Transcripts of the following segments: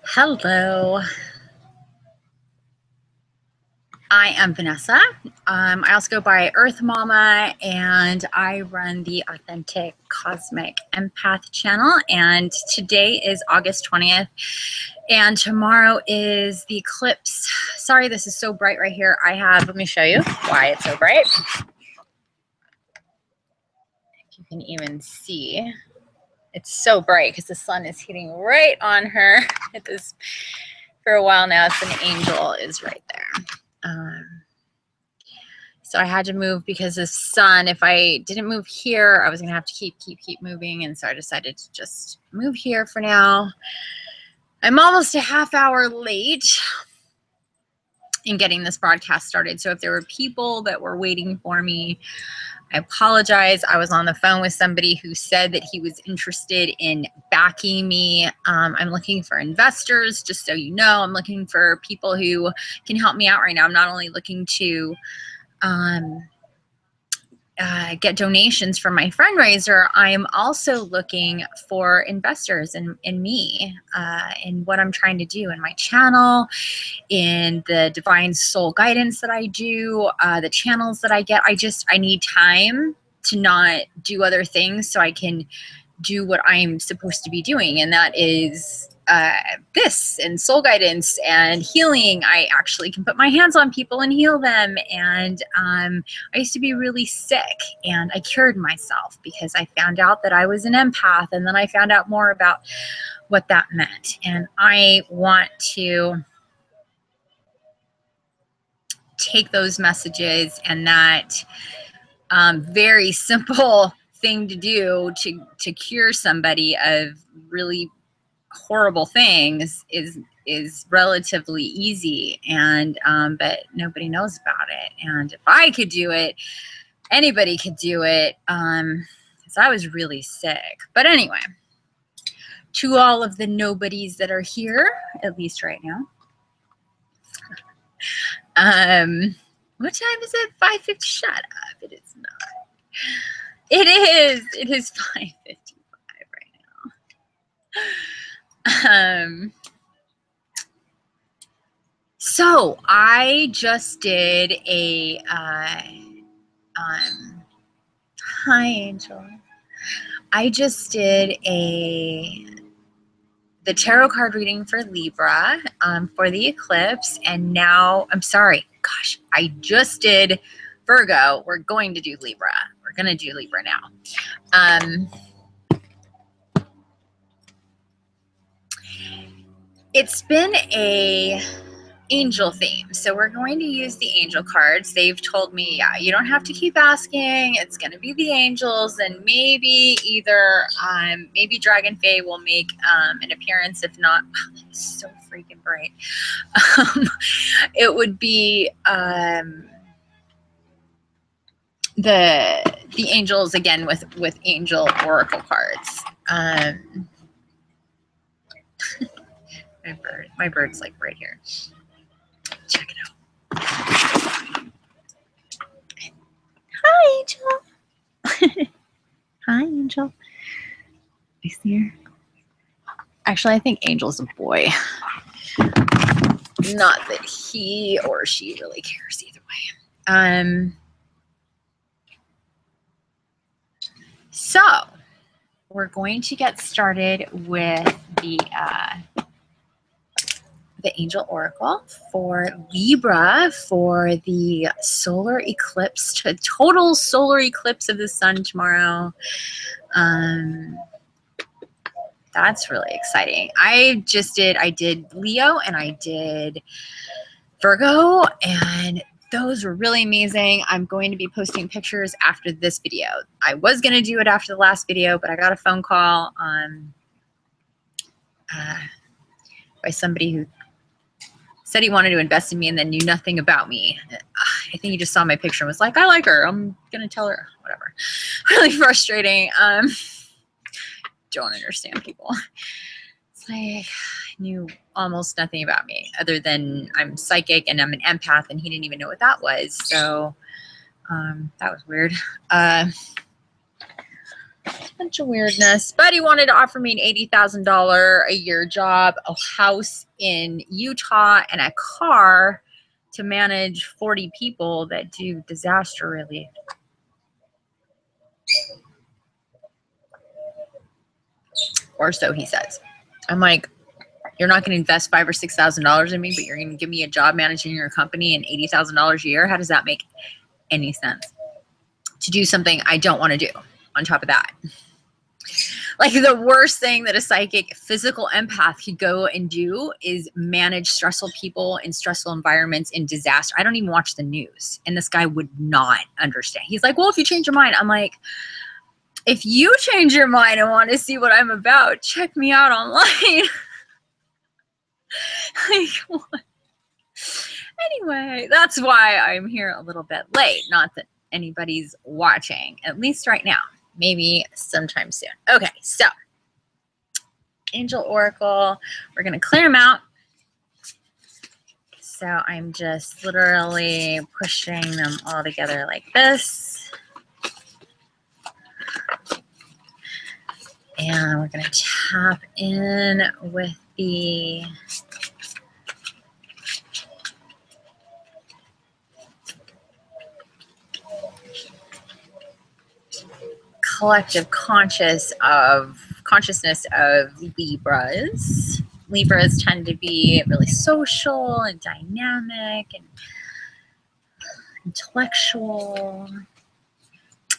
Hello, I am Vanessa. I also go by Earth Mama, and I run the Authentic Cosmic Empath channel. And today is August 20th, and tomorrow is the eclipse. Sorry, this is so bright right here. Let me show you why it's so bright. If you can even see, it's so bright because the sun is hitting right on her. It is for a while now. It's an angel is right there. So I had to move because the sun, if I didn't move here, I was going to have to keep moving. And so I decided to just move here for now. I'm almost a half hour late in getting this broadcast started. So if there were people that were waiting for me, I apologize. I was on the phone with somebody who said that he was interested in backing me. I'm looking for investors, just so you know. I'm looking for people who can help me out right now. I'm not only looking to get donations from my fundraiser, I'm also looking for investors in me, in what I'm trying to do in my channel, in the divine soul guidance that I do, the channels that I get. I need time to not do other things so I can do what I'm supposed to be doing, and that is this and soul guidance and healing. I actually can put my hands on people and heal them. And I used to be really sick, and I cured myself because I found out that I was an empath, and then I found out more about what that meant. And I want to take those messages and that very simple thing to do to cure somebody of really horrible things is relatively easy, and but nobody knows about it. And if I could do it, anybody could do it, because I was really sick. But anyway, to all of the nobodies that are here, at least right now, what time is it? 5:50. Shut up. It is not. It is 5:55 right now. So I just did a hi Angel. I just did the tarot card reading for Libra for the eclipse, and now I'm sorry, gosh, I just did Virgo. We're going to do Libra. We're gonna do Libra now. It's been a angel theme, so we're going to use the angel cards. They've told me, yeah, you don't have to keep asking. It's going to be the angels, and maybe either maybe Dragon Fae will make an appearance. If not, wow, that is so freaking bright. It would be the angels again with angel oracle cards. My bird's like right here. Check it out. Hi, Angel. Hi, Angel. I see her. Actually, I think Angel's a boy. Not that he or she really cares either way. So we're going to get started with the angel oracle for Libra for the solar eclipse, total solar eclipse of the sun tomorrow. That's really exciting. I did Leo and I did Virgo, and those were really amazing. I'm going to be posting pictures after this video. I was going to do it after the last video, but I got a phone call by somebody who said he wanted to invest in me and then knew nothing about me. I think he just saw my picture and was like, I like her. I'm going to tell her. Whatever. Really frustrating. Don't understand people. It's like, I knew almost nothing about me other than I'm psychic and I'm an empath, and he didn't even know what that was. So that was weird. bunch of weirdness. But he wanted to offer me an $80,000 a year job, a house in Utah, and a car to manage 40 people that do disaster relief. Or so he says. I'm like, you're not going to invest $5,000 or $6,000 in me, but you're going to give me a job managing your company and $80,000 a year? How does that make any sense? To do something I don't want to do on top of that. Like the worst thing that a psychic physical empath could go and do is manage stressful people in stressful environments in disaster. I don't even watch the news. And this guy would not understand. He's like, well, if you change your mind, I'm like, if you change your mind and want to see what I'm about, check me out online. Like, what? Anyway, that's why I'm here a little bit late. Not that anybody's watching, at least right now. Maybe sometime soon. Okay, so Angel Oracle, we're going to clear them out. So I'm just literally pushing them all together like this. And we're going to tap in with the collective consciousness of Libras. Libras tend to be really social and dynamic and intellectual,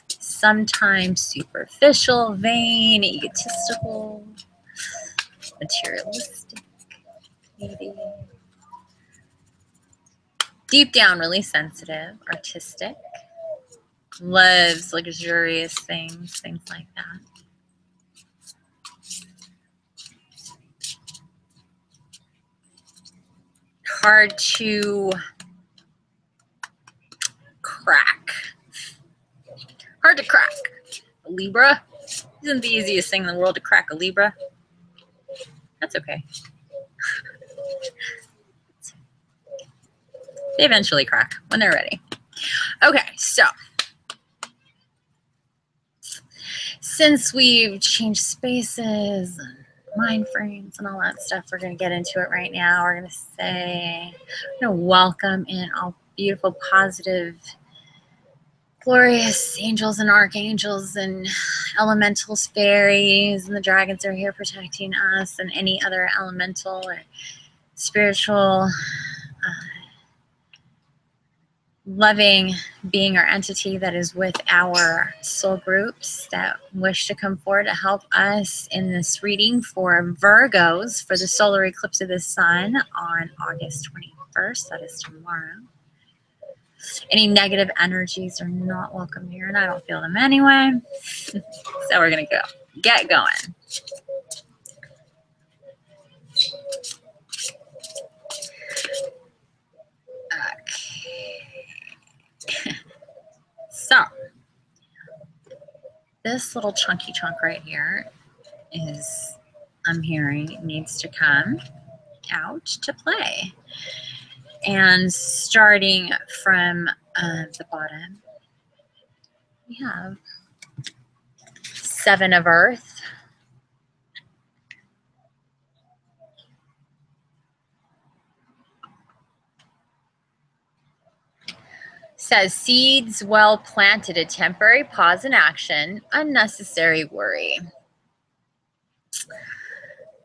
sometimes superficial, vain, egotistical, materialistic, maybe. Deep down, really sensitive, artistic, loves luxurious things like that. Hard to crack. Hard to crack. A Libra isn't the easiest thing in the world to crack a Libra. That's okay. They eventually crack when they're ready. Okay, so since we've changed spaces and mind frames and all that stuff, we're going to get into it right now. We're going to say, we're going to welcome in all beautiful, positive, glorious angels and archangels and elementals, fairies, and the dragons are here protecting us, and any other elemental or spiritual loving being or entity that is with our soul groups that wish to come forward to help us in this reading for Virgos for the solar eclipse of the sun on August 21st. That is tomorrow. Any negative energies are not welcome here, and I don't feel them anyway. So we're going to get going. So, this little chunky chunk right here is, I'm hearing, needs to come out to play. And starting from the bottom, we have 7 of Earth, says seeds well planted, a temporary pause in action, unnecessary worry.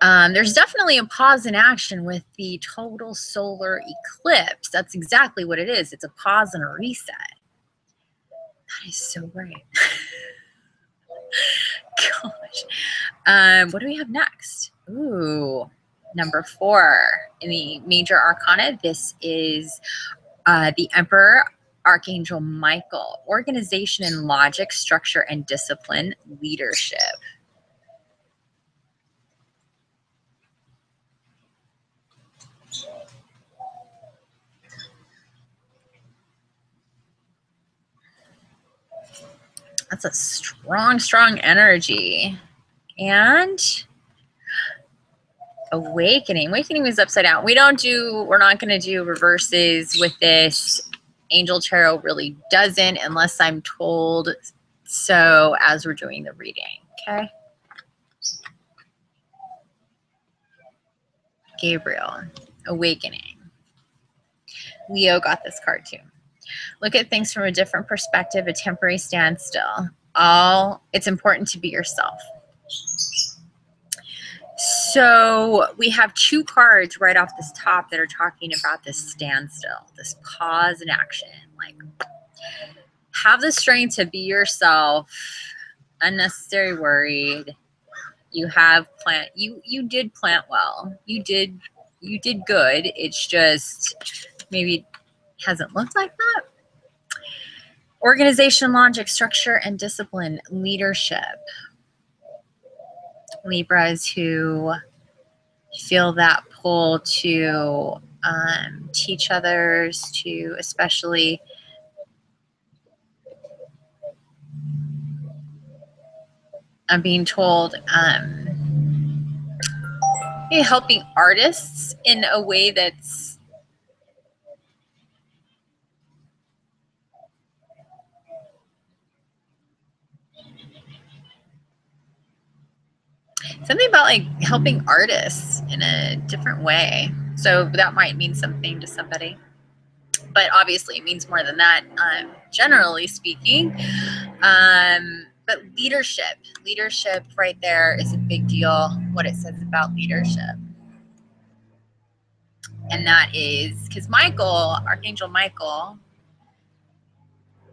There's definitely a pause in action with the total solar eclipse. That's exactly what it is. It's a pause and a reset. That is so right. Gosh. What do we have next? Ooh, number 4 in the major arcana. This is the Emperor Archangel Michael. Organization and logic, structure and discipline, leadership. That's a strong, strong energy. And awakening. Awakening is upside down. We're not going to do reverses with this. Angel Tarot really doesn't, unless I'm told So as we're doing the reading, okay? Gabriel, awakening. Leo got this card too. Look at things from a different perspective, a temporary standstill. It's important to be yourself. So we have 2 cards right off this top that are talking about this standstill, this pause in action. Like, have the strength to be yourself, unnecessary worried. You have you did plant well. You did good. It's just maybe hasn't looked like that. Organization, logic, structure, and discipline, leadership. Libras who feel that pull to teach others, to especially I'm being told helping artists in a way that's something about like helping artists in a different way. So that might mean something to somebody, but obviously it means more than that, generally speaking. But leadership right there is a big deal, what it says about leadership. And that is because Michael, Archangel Michael,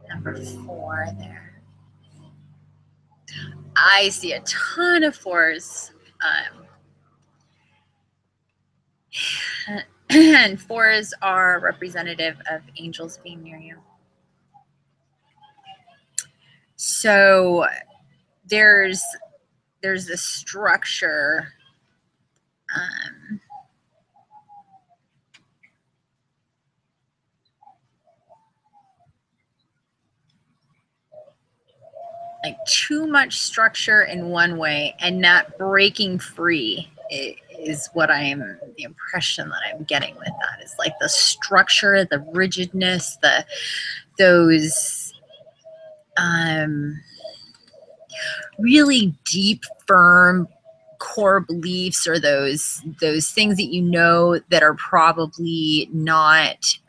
number 4 there. I see a ton of 4s. And 4s are representative of angels being near you. So there's a structure. Like too much structure in one way and not breaking free is what the impression that I'm getting with that is like the structure, the rigidness, those really deep, firm core beliefs, or those things that you know that are probably not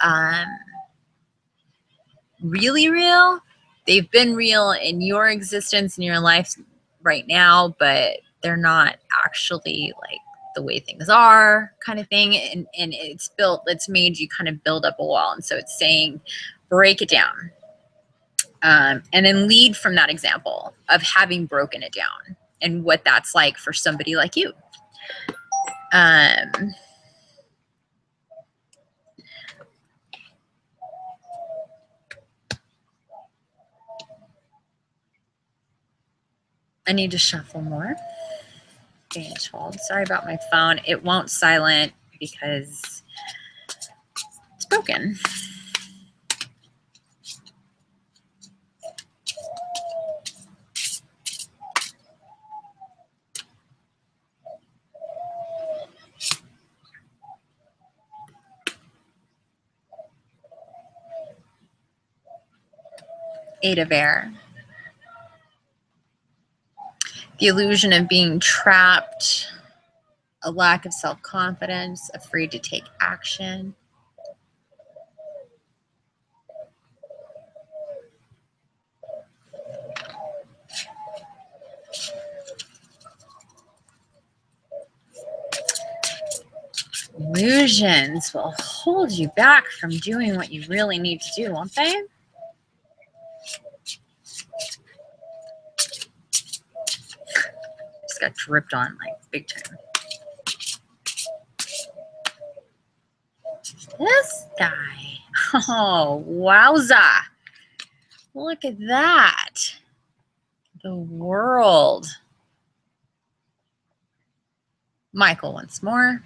really real. They've been real in your existence, in your life right now, but they're not actually like the way things are, kind of thing. And it's made you kind of build up a wall. And so it's saying, break it down. And then lead from that example of having broken it down and what that's like for somebody like you. I need to shuffle more. Being told. Sorry about my phone. It won't silent because it's broken. Eight of Air. The illusion of being trapped, a lack of self-confidence, afraid to take action. Illusions will hold you back from doing what you really need to do, won't they? Just got dripped on like big time. This guy. Oh, wowza. Look at that. The world. Michael once more.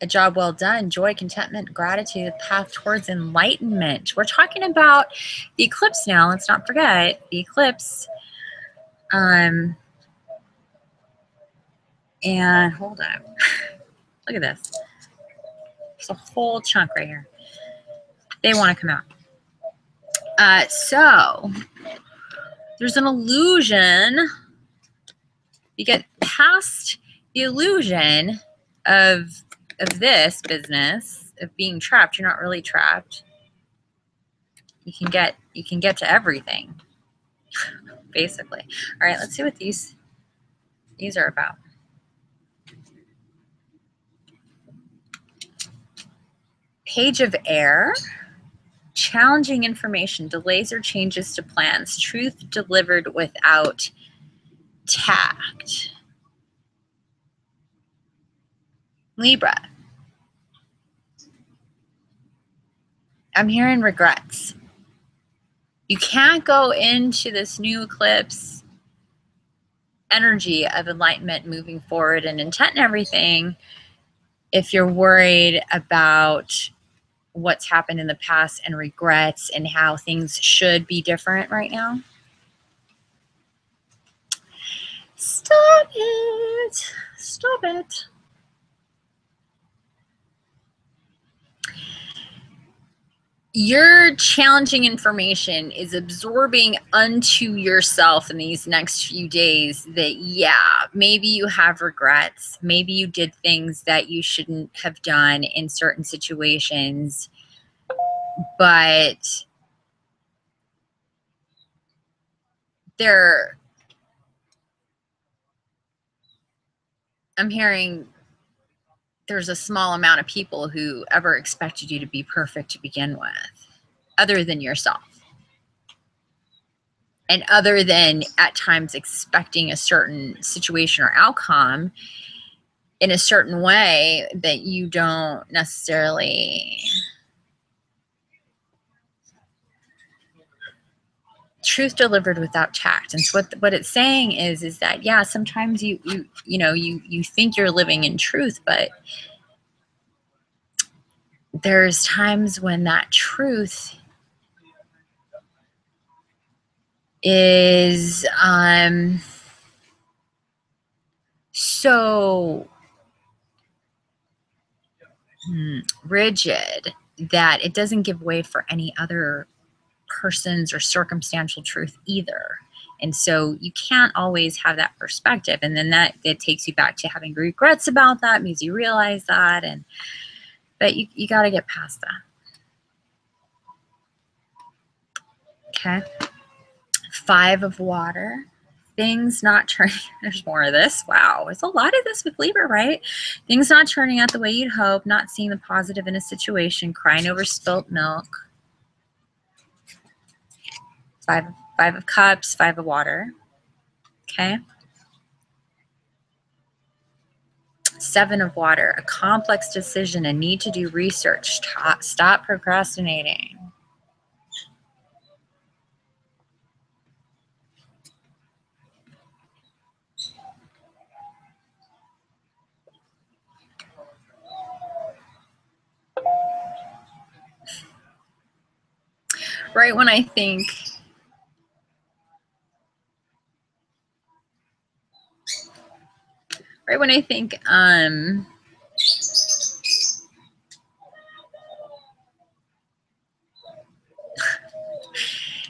A job well done, joy, contentment, gratitude, path towards enlightenment. We're talking about the eclipse now. Let's not forget the eclipse. And hold on. Look at this. There's a whole chunk right here. They want to come out. So There's an illusion. You get past the illusion of this business, of being trapped. You're not really trapped. You can get to everything, basically. All right, let's see what these are about. Page of Air. Challenging information, delays or changes to plans, truth delivered without tact. Libra. I'm hearing regrets. You can't go into this new eclipse energy of enlightenment, moving forward and intent and everything, if you're worried about what's happened in the past and regrets and how things should be different right now. Stop it. Stop it. Your challenging information is absorbing unto yourself in these next few days that, yeah, maybe you have regrets. Maybe you did things that you shouldn't have done in certain situations. But I'm hearing there's a small amount of people who ever expected you to be perfect to begin with, other than yourself. And other than at times expecting a certain situation or outcome in a certain way that you don't necessarily. Truth delivered without tact. And so what it's saying is that, yeah, sometimes you think you're living in truth, but there's times when that truth is so rigid that it doesn't give way for any other person's or circumstantial truth either. And so you can't always have that perspective. And then that takes you back to having regrets about that, because you realize that. But you got to get past that. Okay. 5 of water. Things not turning. There's more of this. Wow. There's a lot of this with Libra, right? Things not turning out the way you'd hope, not seeing the positive in a situation, crying over spilt milk. 5 of cups, 5 of water. Okay. 7 of water, a complex decision, a need to do research. Stop procrastinating. Right when I think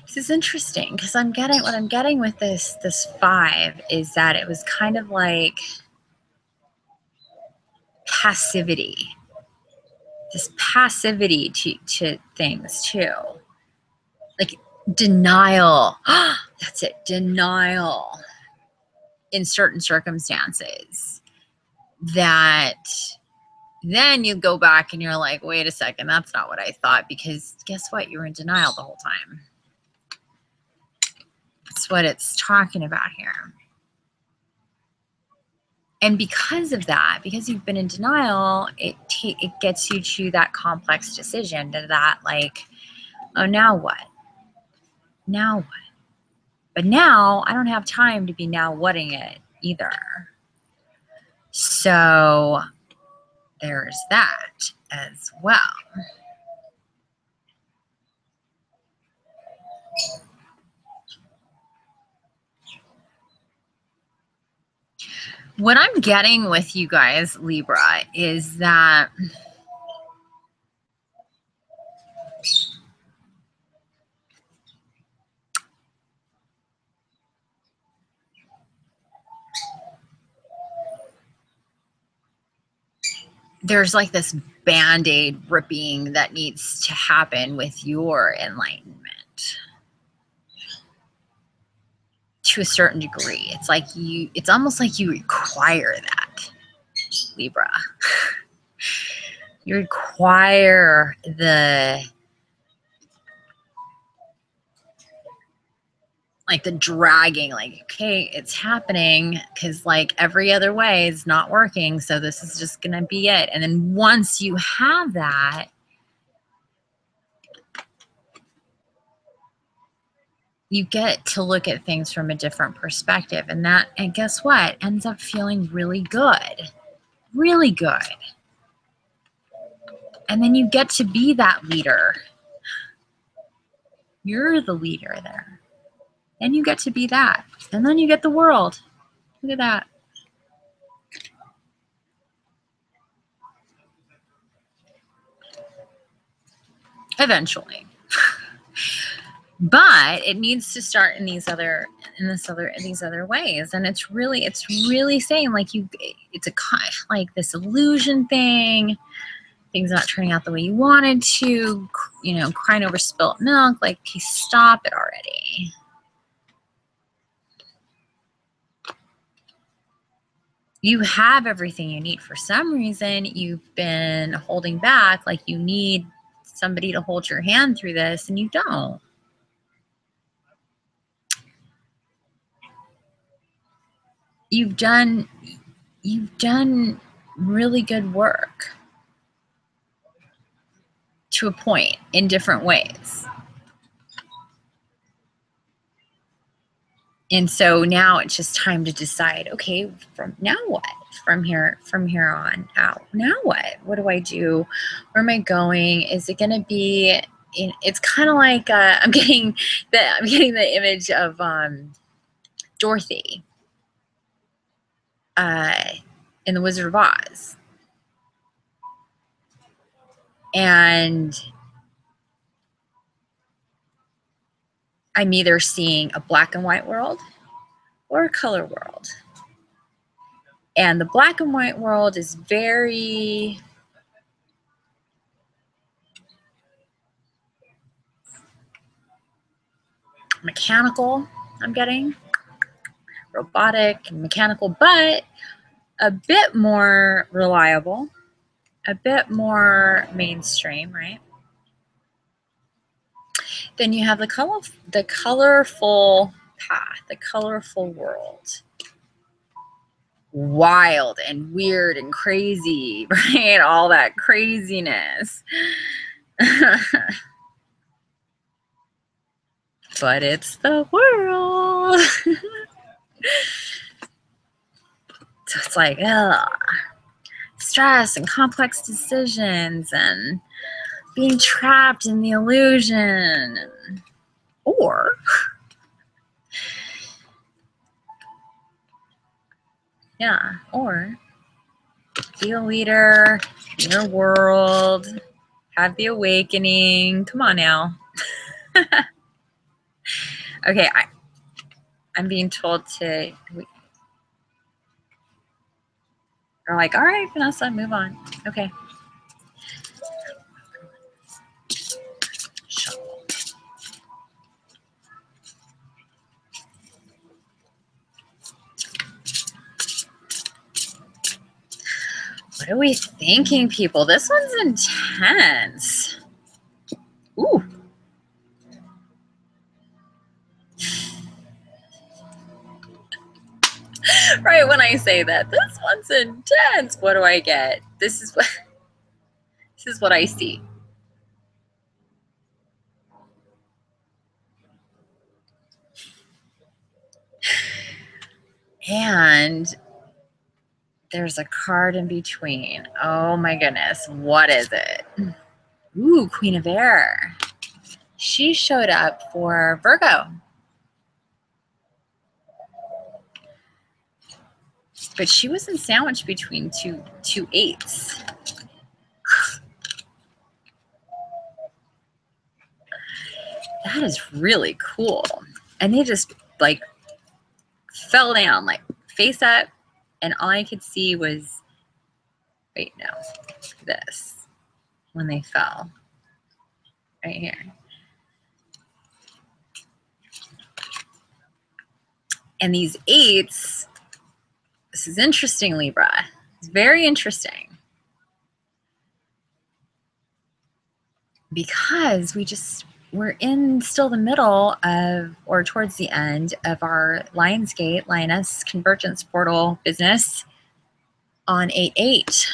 this is interesting, because what I'm getting with this 5 is that it was kind of like passivity. This passivity to things too. Like denial. That's it. Denial in certain circumstances. That then you go back and you're like, wait a second, that's not what I thought, because guess what? You were in denial the whole time. That's what it's talking about here. And because of that, because you've been in denial, it gets you to that complex decision, to that like, oh, now what? Now what? But now I don't have time to be now whatting it either. So there's that as well. What I'm getting with you guys, Libra, is that there's like this Band-Aid ripping that needs to happen with your enlightenment to a certain degree. It's like it's almost like you require that, Libra. You require the dragging, like, okay, it's happening because like every other way is not working, so this is just gonna be it. And then once you have that, you get to look at things from a different perspective, and guess what, ends up feeling really good, really good. And then you get to be that leader. You're the leader there. And you get to be that. And then you get the world. Look at that. Eventually. But it needs to start in these other ways. And it's really saying like it's like this illusion thing. Things not turning out the way you wanted to, you know, crying over spilt milk, like, okay, stop it already. You have everything you need. For some reason, you've been holding back, like you need somebody to hold your hand through this, and you don't. You've done really good work to a point in different ways. And so now it's just time to decide, okay, from now what? From here on out. Now what? What do I do? Where am I going? Is it going to be it's kind of like I'm getting the image of Dorothy in The Wizard of Oz. And I'm either seeing a black and white world or a color world. And the black and white world is very mechanical, I'm getting. Robotic and mechanical, but a bit more reliable, a bit more mainstream, right? Then you have the colorful path, the colorful world. Wild and weird and crazy, right? All that craziness. But it's the world. So it's like, stress and complex decisions and being trapped in the illusion. Or yeah, or be a leader in your world, have the awakening. Come on now. Okay, I'm being told to. They're like, all right, Vanessa, move on. Okay. What are we thinking, people? This one's intense. Ooh. Right when I say that, this one's intense. What do I get? This is what I see. And there's a card in between. Oh my goodness, what is it? Ooh, Queen of Air. She showed up for Virgo. But she wasn't sandwiched between two eights. That is really cool. And they just like fell down, like face up, and all I could see was Wait, no, this, when they fell, right here. And these 8s, this is interesting, Libra. It's very interesting. Because we're in still the middle of, or towards the end of our Lionsgate, Lioness Convergence Portal business on 8/8.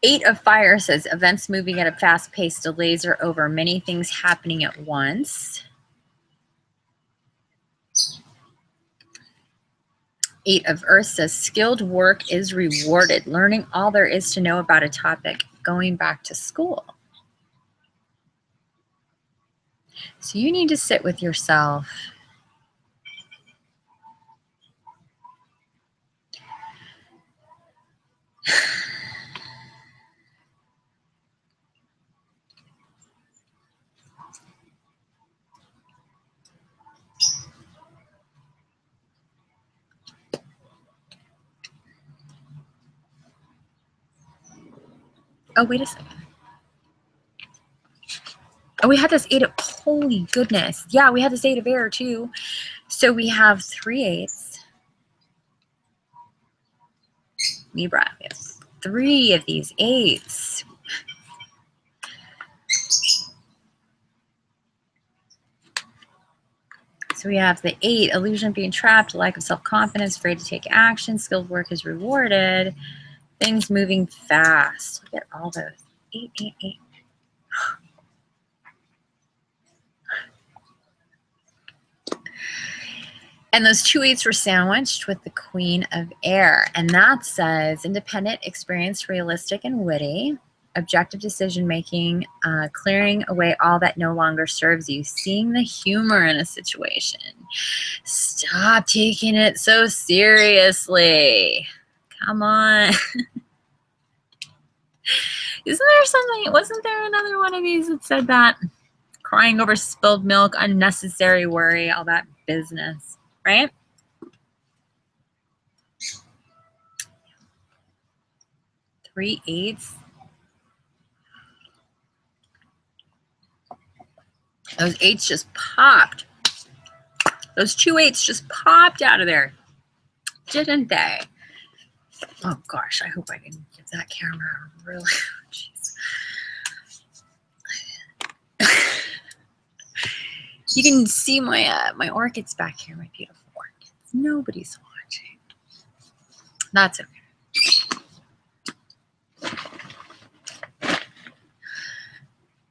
Eight of Fire says events moving at a fast pace, delays are over, many things happening at once. 8 of Earth says skilled work is rewarded, learning all there is to know about a topic, going back to school. So you need to sit with yourself. Oh, wait a second. Oh, we had this 8 of, holy goodness. Yeah, we had this 8 of air too. So we have 3 8s. Libra, we have 3 of these 8s. So we have the 8, illusion of being trapped, lack of self-confidence, afraid to take action, skilled work is rewarded, things moving fast. Look at all those. 8, 8, 8. And those 2 8s were sandwiched with the Queen of Air. And that says independent, experienced, realistic, and witty. Objective decision-making, clearing away all that no longer serves you. Seeing the humor in a situation. Stop taking it so seriously. Come on. Isn't there something, wasn't there another one of these that said that? Crying over spilled milk, unnecessary worry, all that business, right? Three 8s. Those 8s just popped. Those 2 8s just popped out of there, didn't they? Oh gosh, I hope I can give that camera a really, jeez. You can see my my orchids back here, my beautiful orchids. Nobody's watching. That's okay.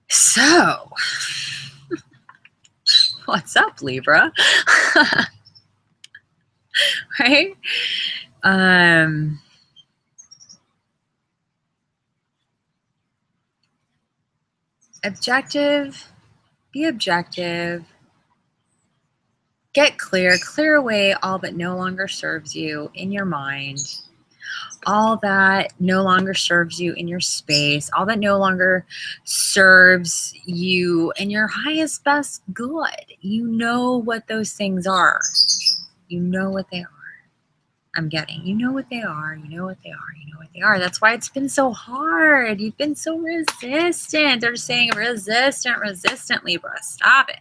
So, what's up, Libra? Right? Objective, be objective, get clear, clear away all that no longer serves you in your mind, all that no longer serves you in your space, all that no longer serves you in your highest, best good. You know what those things are. You know what they are. I'm getting, you know what they are, you know what they are, you know what they are. That's why it's been so hard. You've been so resistant. They're saying resistant, resistant, Libra. Stop it.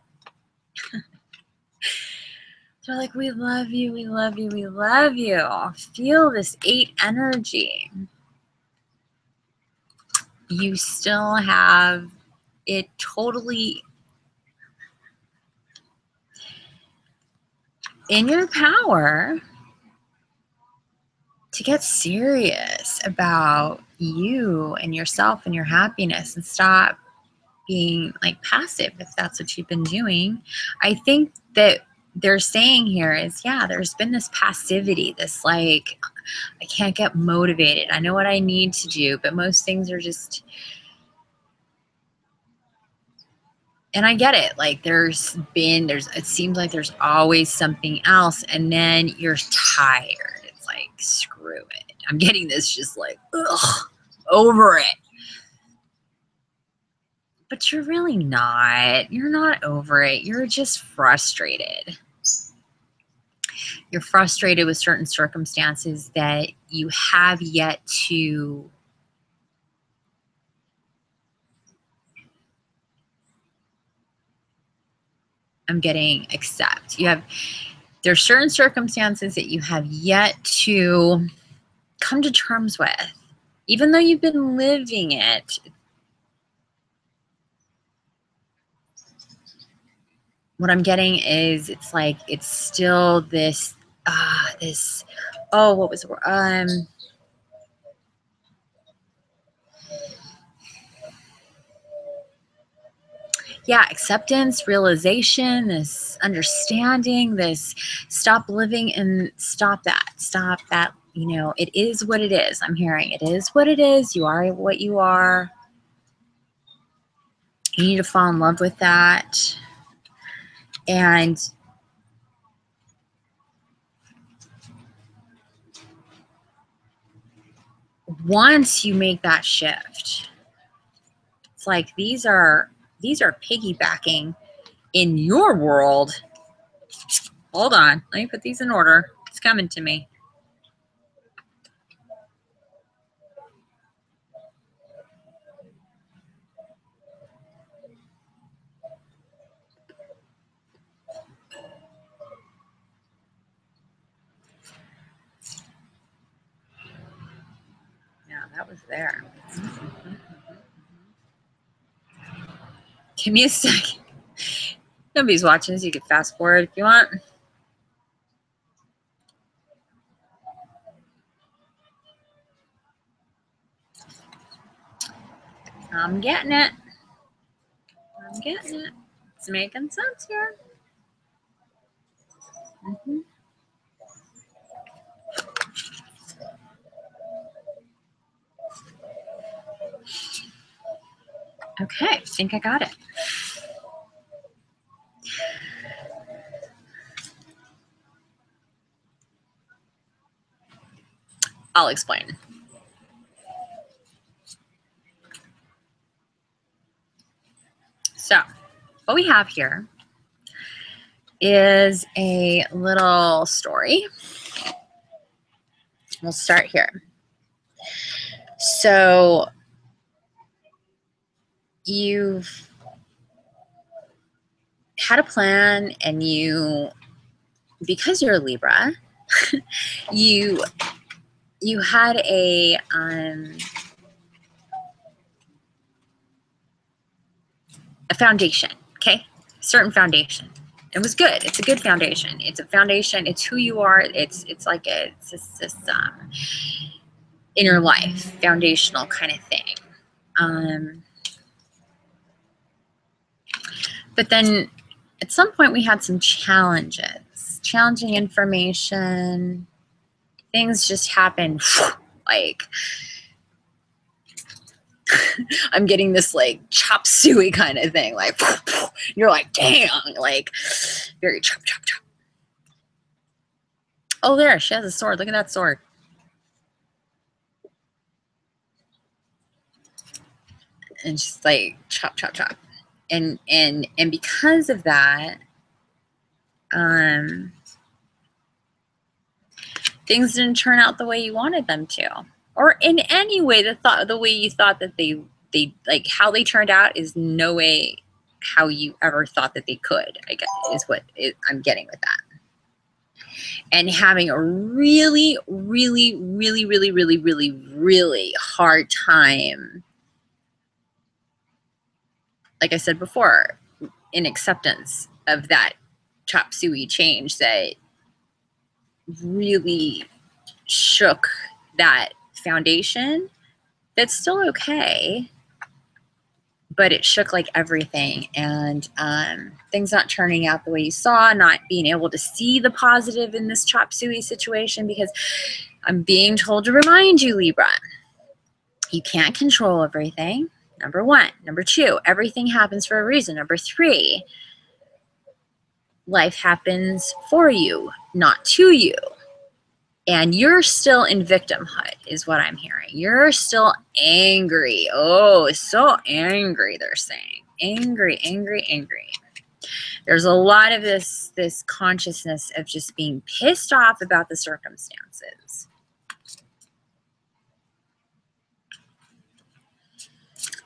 They're like, we love you, we love you, we love you. Feel this 8 energy. You still have it totally in your power to get serious about you and yourself and your happiness and stop being like passive if that's what you've been doing. I think that they're saying here is, yeah, there's been this passivity, this like, I can't get motivated. I know what I need to do, but most things are just, and I get it. Like it seems like there's always something else, and then you're tired. It's like, screw it. I'm getting this just like, ugh, over it. but you're really not. You're not over it. You're just frustrated. You're frustrated with certain circumstances that you have yet to accept. There's certain circumstances that you have yet to come to terms with. Even though you've been living it, what I'm getting is it's like it's still this what was the yeah, acceptance, realization, this understanding, this stop living and stop that, you know, it is what it is. I'm hearing it is what it is. You are what you are. You need to fall in love with that. And once you make that shift, it's like these are piggybacking in your world. Hold on, let me put these in order. It's coming to me. Yeah, that was there. Give me a second. Nobody's watching, so you can fast forward if you want. I'm getting it. I'm getting it. It's making sense here. Okay, I think I got it. I'll explain. So, what we have here is a little story. We'll start here. So, you've had a plan, and because you're a Libra, you had a foundation, okay? Certain foundation. It was good. It's a good foundation. It's a foundation. It's who you are. It's this inner life, foundational kind of thing. But then at some point we had some challenges, challenging information. Things just happened like I'm getting this like chop suey kind of thing. Like you're like, damn, like very chop, chop, chop. Oh, there, she has a sword. Look at that sword. And she's like chop, chop, chop. And because of that, things didn't turn out the way you wanted them to, or in any way the way you thought that they like how they turned out is no way how you ever thought that they could. I guess is what I'm getting with that. And having a really, really, really, really, really, really, really hard time, like I said before, in acceptance of that chop suey change that really shook that foundation. That's still okay, but it shook like everything, and things not turning out the way you saw, not being able to see the positive in this chop suey situation, because I'm being told to remind you, Libra, you can't control everything. Number one. Number two, everything happens for a reason. Number three, life happens for you, not to you. And you're still in victimhood is what I'm hearing. You're still angry. Oh, so angry, they're saying. angry, angry, angry. There's a lot of this consciousness of just being pissed off about the circumstances.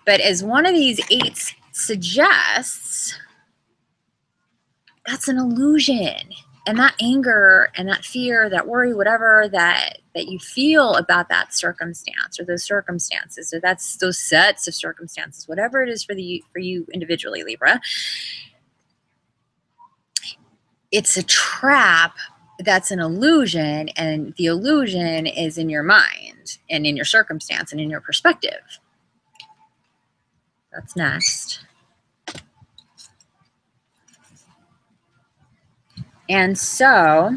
But as one of these eights suggests, that's an illusion. And that anger and that fear, that worry, whatever that you feel about that circumstance or those circumstances, or that's those sets of circumstances, whatever it is for you individually, Libra, it's a trap. That's an illusion, and the illusion is in your mind and in your circumstance and in your perspective. That's next. And so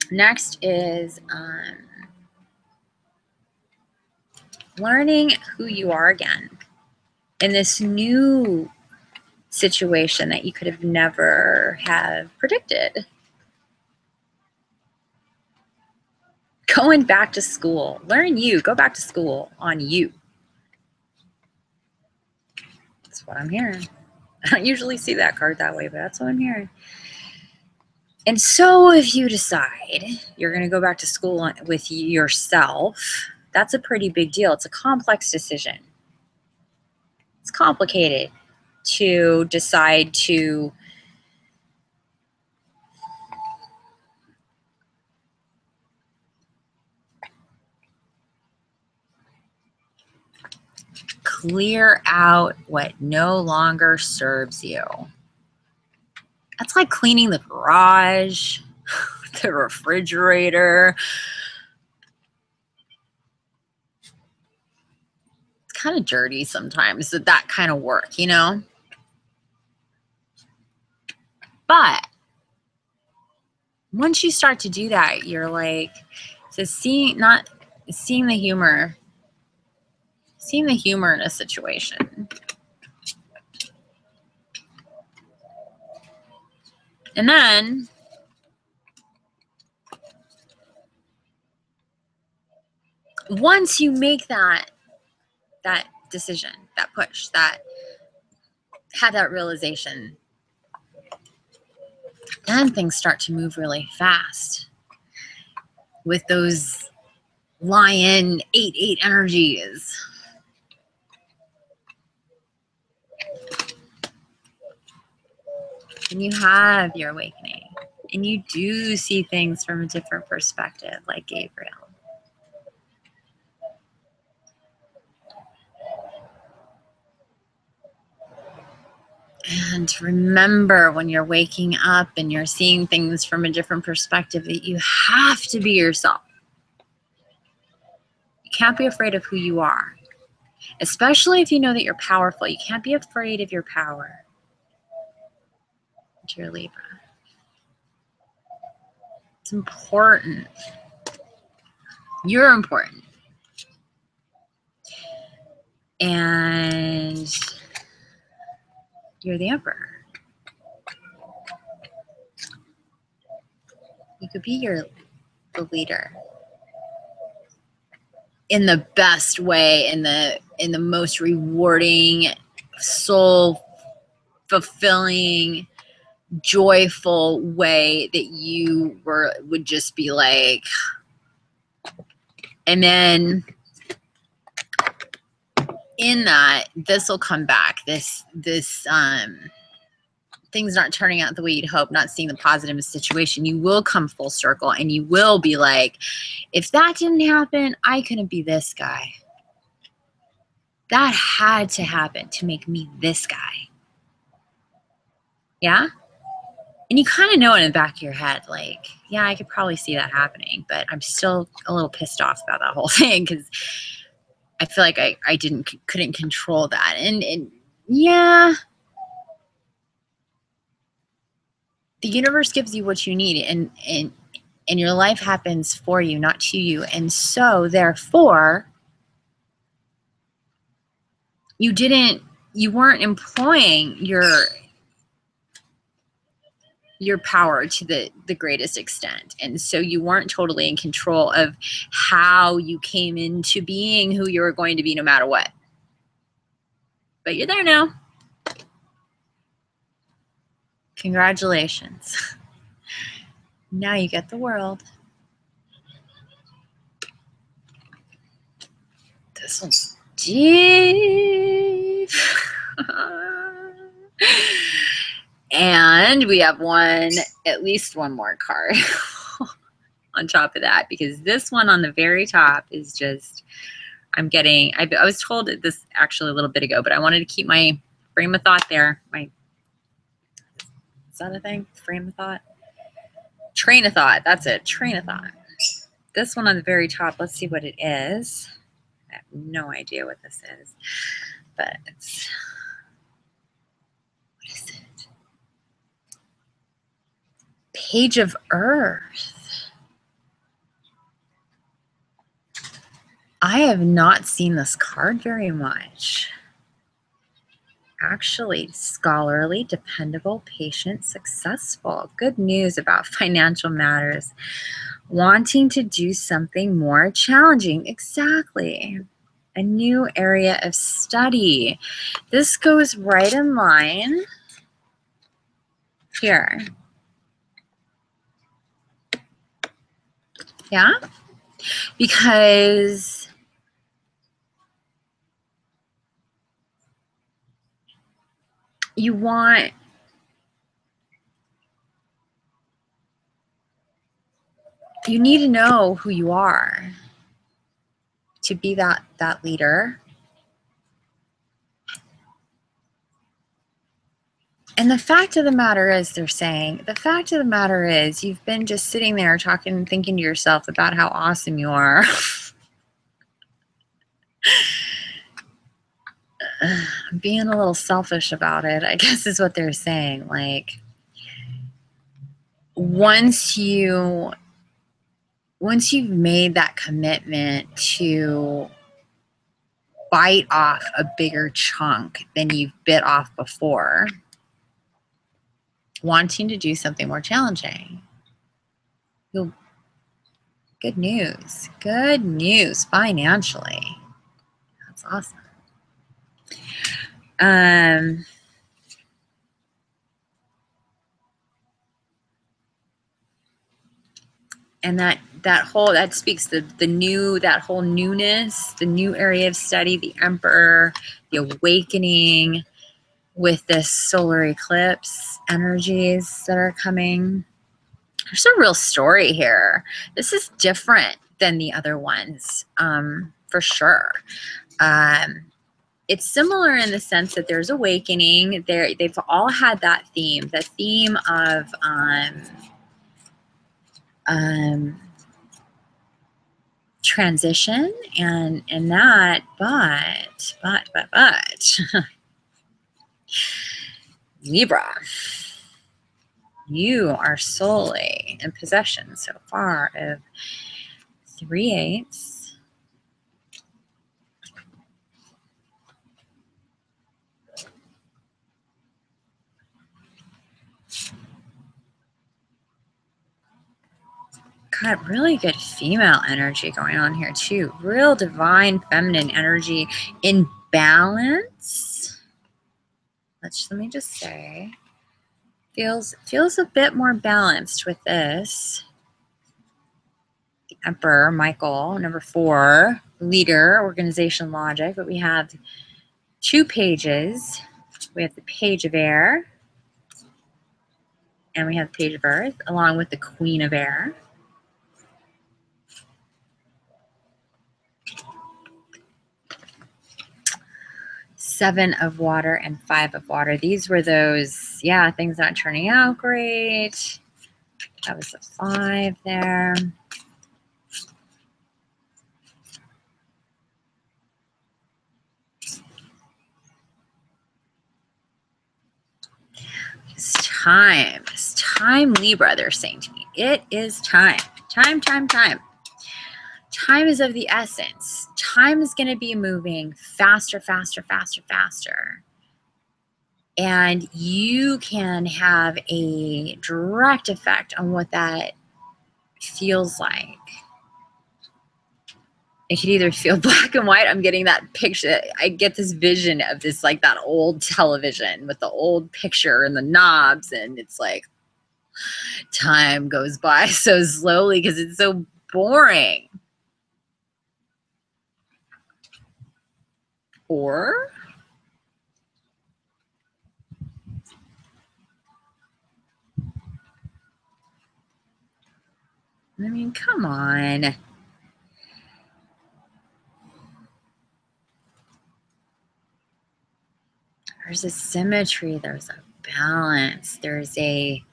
next is learning who you are again in this new situation that you could have never have predicted. Going back to school. Learn you. Go back to school on you. That's what I'm hearing. I don't usually see that card that way, but that's what I'm hearing. And so if you decide you're going to go back to school with yourself, that's a pretty big deal. It's a complex decision. It's complicated to decide to clear out what no longer serves you. That's like cleaning the garage, the refrigerator. It's kind of dirty sometimes, that kind of work, you know? But once you start to do that, you're like, so seeing the humor in a situation. And then once you make that decision, that push, that have that realization, then things start to move really fast with those lion 8-8 energies. And you have your awakening, and you do see things from a different perspective, like Gabriel. And remember, when you're waking up and you're seeing things from a different perspective, that you have to be yourself. You can't be afraid of who you are, especially if you know that you're powerful. You can't be afraid of your power. Dear Libra, it's important. You're important. And you're the emperor. You could be the leader in the best way, in the most rewarding, soul fulfilling, joyful way that you would just be like. And then in that, this will come back. This things not turning out the way you'd hope, not seeing the positive in the situation, you will come full circle and you will be like, if that didn't happen, I couldn't be this guy. That had to happen to make me this guy. Yeah? And you kind of know in the back of your head, like, yeah, I could probably see that happening, but I'm still a little pissed off about that whole thing because I feel like I couldn't control that. And yeah, the universe gives you what you need, and your life happens for you, not to you. And so therefore, you weren't employing your power to the greatest extent. And so you weren't totally in control of how you came into being who you were going to be no matter what. But you're there now. Congratulations. Now you get the world. This one's deep. And we have at least one more card on top of that, because this one on the very top is just, I was told this actually a little bit ago, but I wanted to keep my frame of thought there. Is that a thing? Frame of thought? Train of thought. That's it. Train of thought. This one on the very top, let's see what it is. I have no idea what this is, but it's, what is it? Page of Earth. I have not seen this card very much. Actually, scholarly, dependable, patient, successful. Good news about financial matters. Wanting to do something more challenging. Exactly. A new area of study. This goes right in line here. Yeah? Because you need to know who you are to be that leader. And the fact of the matter is, they're saying, the fact of the matter is, you've been just sitting there talking and thinking to yourself about how awesome you are. Being a little selfish about it, I guess, is what they're saying. Like, once you've made that commitment to bite off a bigger chunk than you've bit off before, wanting to do something more challenging, good news financially. That's awesome. And that speaks that whole newness, the new area of study, the Emperor, the awakening with this solar eclipse energies that are coming. There's a real story here. This is different than the other ones, for sure. It's similar in the sense that there's awakening. They've all had that theme, the theme of transition and that, but Libra, you are solely in possession so far of 3 8s. God, really good female energy going on here too. Real divine feminine energy in balance. Let me just say, feels a bit more balanced with this. The Emperor, Michael, number 4, leader, organization, logic. But we have 2 pages. We have the Page of Air, and we have the Page of Earth, along with the Queen of Air. 7 of water and 5 of water. These were those, yeah, things not turning out great. That was a 5 there. It's time. It's time, Libra, they're saying to me. It is time. Time. Time is of the essence. Time is going to be moving faster. And you can have a direct effect on what that feels like. it could either feel black and white. I'm getting that picture. I get this vision of this, like that old television with the old picture and the knobs. And it's like time goes by so slowly because it's so boring. Or I mean, come on. There's a symmetry. There's a balance. There's a,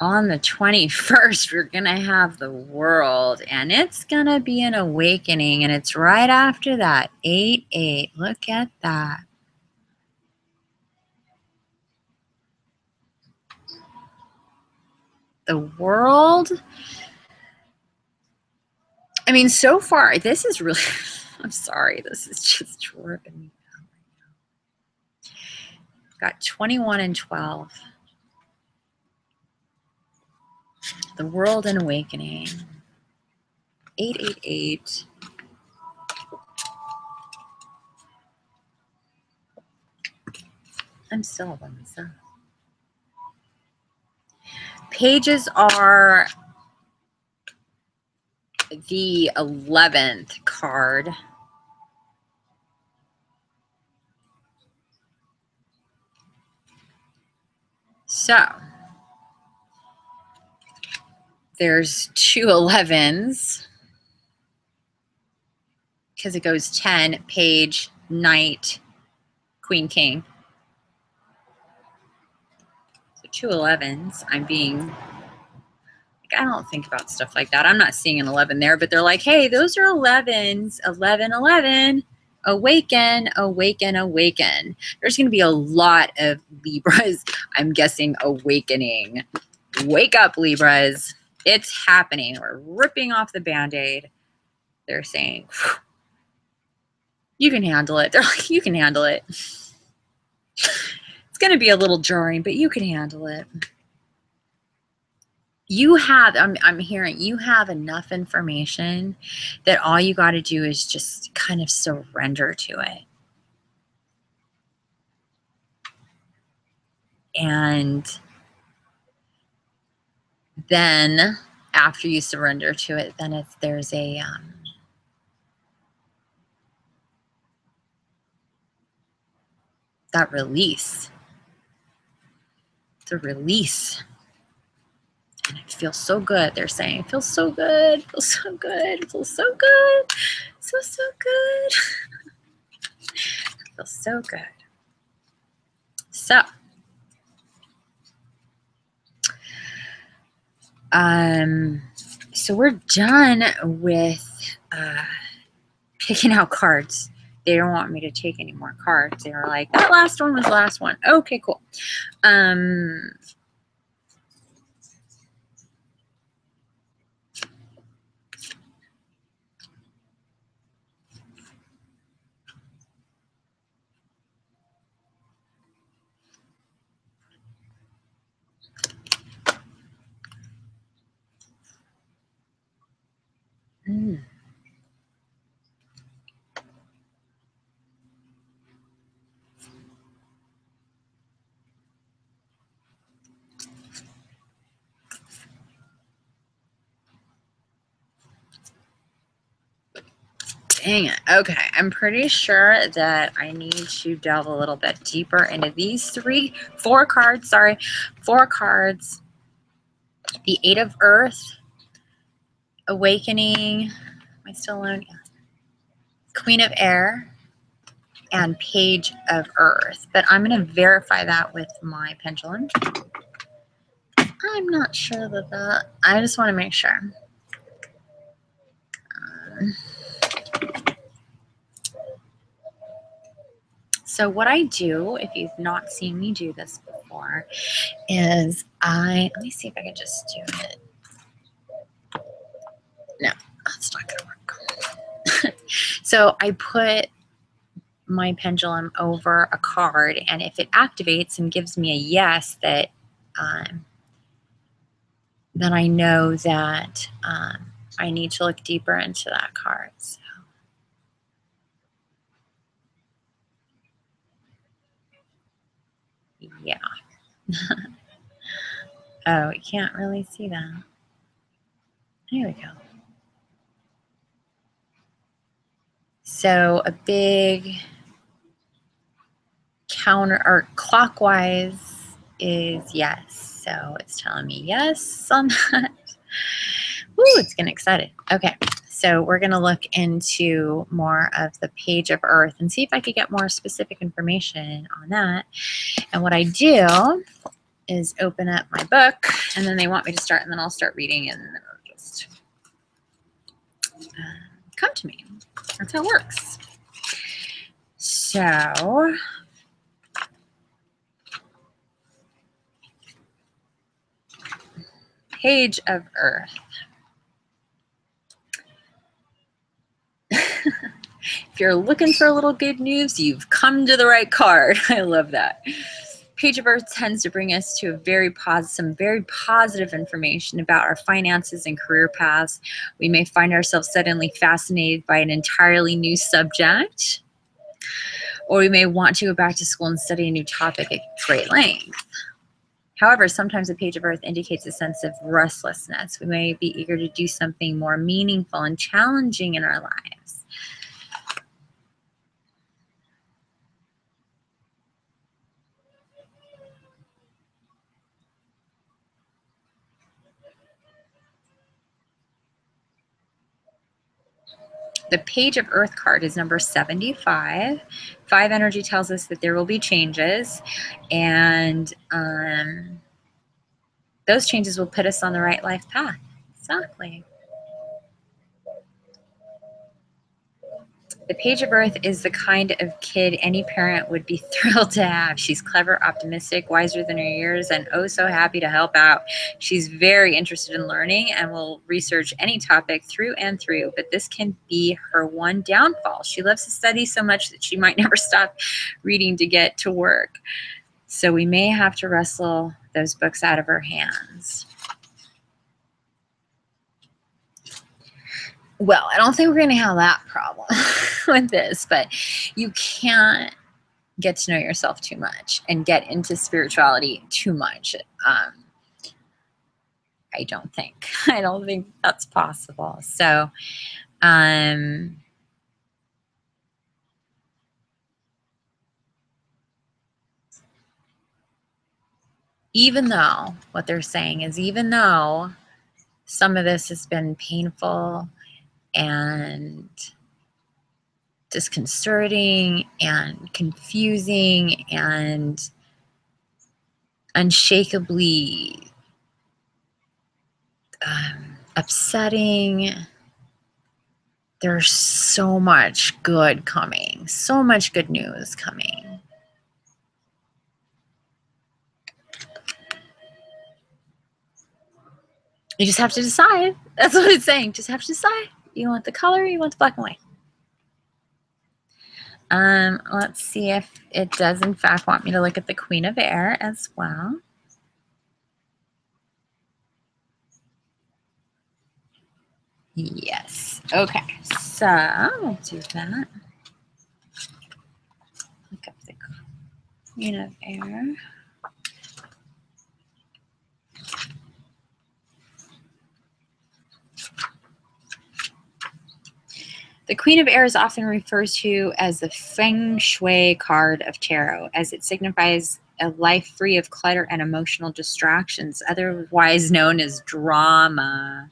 on the 21st, we're going to have the world, and it's going to be an awakening, and it's right after that. 8-8. Look at that. The world. I mean, so far, this is really, I'm sorry, this is just tripping me out right now. Got 21 and 12. The world and awakening. 8-8-8. I'm still by myself. Pages are the 11th card. So there's 2 11s because it goes 10, page, knight, queen, king. So 2 11s. I'm being, I don't think about stuff like that. I'm not seeing an 11 there, but they're like, hey, those are 11s. 11, 11. Awaken, awaken, awaken. There's going to be a lot of Libras, I'm guessing, awakening. Wake up, Libras. It's happening. We're ripping off the Band-Aid. They're saying, you can handle it. They're like, you can handle it. It's going to be a little jarring, but you can handle it. You have, I'm hearing, you have enough information that all you got to do is just kind of surrender to it. And then after you surrender to it, then there's a, that release. It's a release. And it feels so good. They're saying it feels so good. It feels so good. It feels so good. So good. It feels so good. So we're done with picking out cards. They don't want me to take any more cards. They were like, that last one was the last one. Okay, cool. Dang it. Okay, I'm pretty sure that I need to delve a little bit deeper into these four cards. The 8 of Earth, Awakening. Am I still alone? Yeah. Queen of Air, and Page of Earth. But I'm going to verify that with my pendulum. I'm not sure that I just want to make sure. So what I do, if you've not seen me do this before, is let me see if I can just do it. No, that's not going to work. So I put my pendulum over a card, and if it activates and gives me a yes, that then I know that I need to look deeper into that card. So. Yeah. Oh, we can't really see that. There we go. So a big counter or clockwise is yes. So it's telling me yes on that. Woo, it's getting excited. Okay, so we're going to look into more of the page of Earth and see if I could get more specific information on that. And what I do is open up my book, and then they want me to start, and then I'll start reading, and then it'll just come to me. That's how it works. So page of Earth. If you're looking for a little good news, you've come to the right card. I love that. Page of Earth tends to bring us to some very positive information about our finances and career paths. We may find ourselves suddenly fascinated by an entirely new subject, or we may want to go back to school and study a new topic at great length. However, sometimes the page of Earth indicates a sense of restlessness. We may be eager to do something more meaningful and challenging in our lives. The page of Earth card is number 75. 5 energy tells us that there will be changes, and those changes will put us on the right life path. Exactly. The page of Earth is the kind of kid any parent would be thrilled to have. She's clever, optimistic, wiser than her years, and oh so happy to help out. She's very interested in learning and will research any topic through and through, but this can be her one downfall. She loves to study so much that she might never stop reading to get to work. So we may have to wrestle those books out of her hands. Well, I don't think we're going to have that problem with this, but you can't get to know yourself too much and get into spirituality too much. I don't think. I don't think that's possible. So, even though what they're saying is, even though some of this has been painful and disconcerting and confusing and unshakably upsetting, there's so much good coming, so much good news coming. You just have to decide. That's what it's saying. Just have to decide. You want the color, you want the black and white. Let's see if it does in fact want me to look at the Queen of Air as well. Yes. Okay. So we'll do that. Look up the Queen of Air. The Queen of Air is often referred to as the Feng Shui card of tarot, as it signifies a life free of clutter and emotional distractions, otherwise known as drama.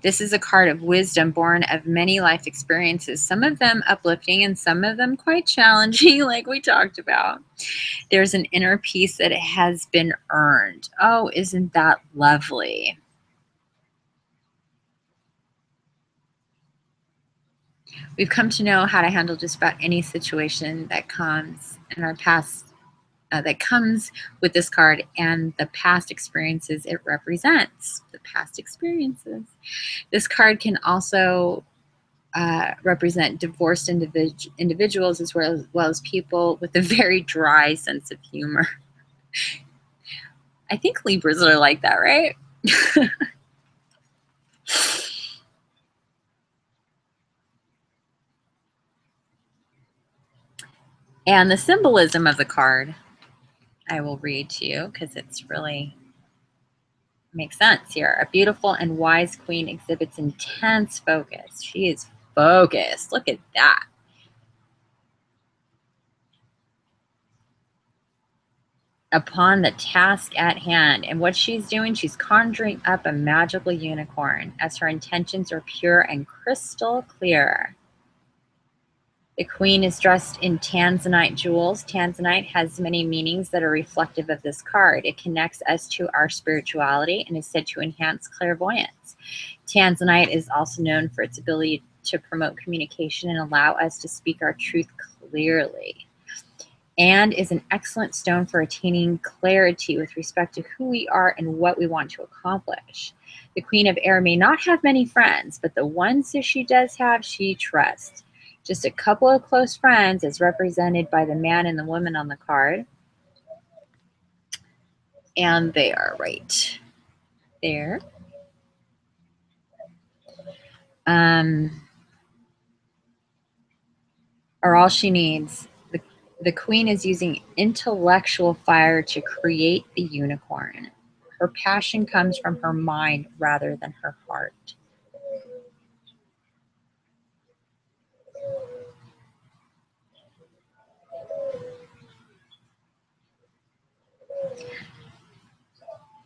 This is a card of wisdom born of many life experiences, some of them uplifting and some of them quite challenging, like we talked about. There's an inner peace that has been earned. Oh, isn't that lovely? We've come to know how to handle just about any situation that comes in our past, that comes with this card, and the past experiences it represents. The past experiences. This card can also represent divorced individuals as well as people with a very dry sense of humor. I think Libras are like that, right? And the symbolism of the card, I will read to you because it's really makes sense here. A beautiful and wise queen exhibits intense focus. She is focused. Look at that. Upon the task at hand. And what she's doing, she's conjuring up a magical unicorn as her intentions are pure and crystal clear. The queen is dressed in tanzanite jewels. Tanzanite has many meanings that are reflective of this card. It connects us to our spirituality and is said to enhance clairvoyance. Tanzanite is also known for its ability to promote communication and allow us to speak our truth clearly, and is an excellent stone for attaining clarity with respect to who we are and what we want to accomplish. The Queen of Air may not have many friends, but the ones that she does have, she trusts. Just a couple of close friends as represented by the man and the woman on the card. And they are right there. Are all she needs. The queen is using intellectual fire to create the unicorn. Her passion comes from her mind rather than her heart.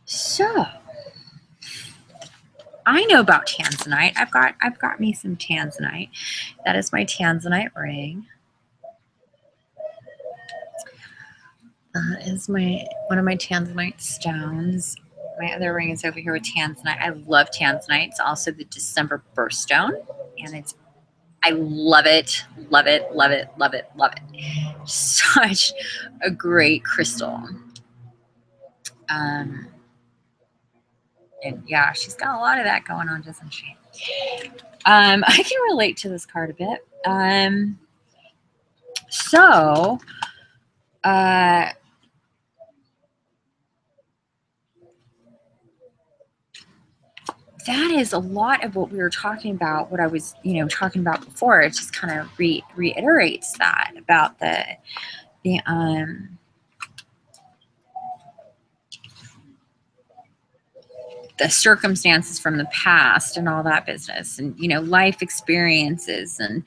So, I know about tanzanite. I've got me some tanzanite. That is my tanzanite ring. That is one of my tanzanite stones. My other ring is over here with tanzanite. I love tanzanite. It's also the December birthstone, and I love it, love it, love it, love it, love it. Such a great crystal. And yeah, she's got a lot of that going on, doesn't she? I can relate to this card a bit. That is a lot of what we were talking about, what I was, talking about before. It just kind of reiterates that about the circumstances from the past and all that business, and life experiences, and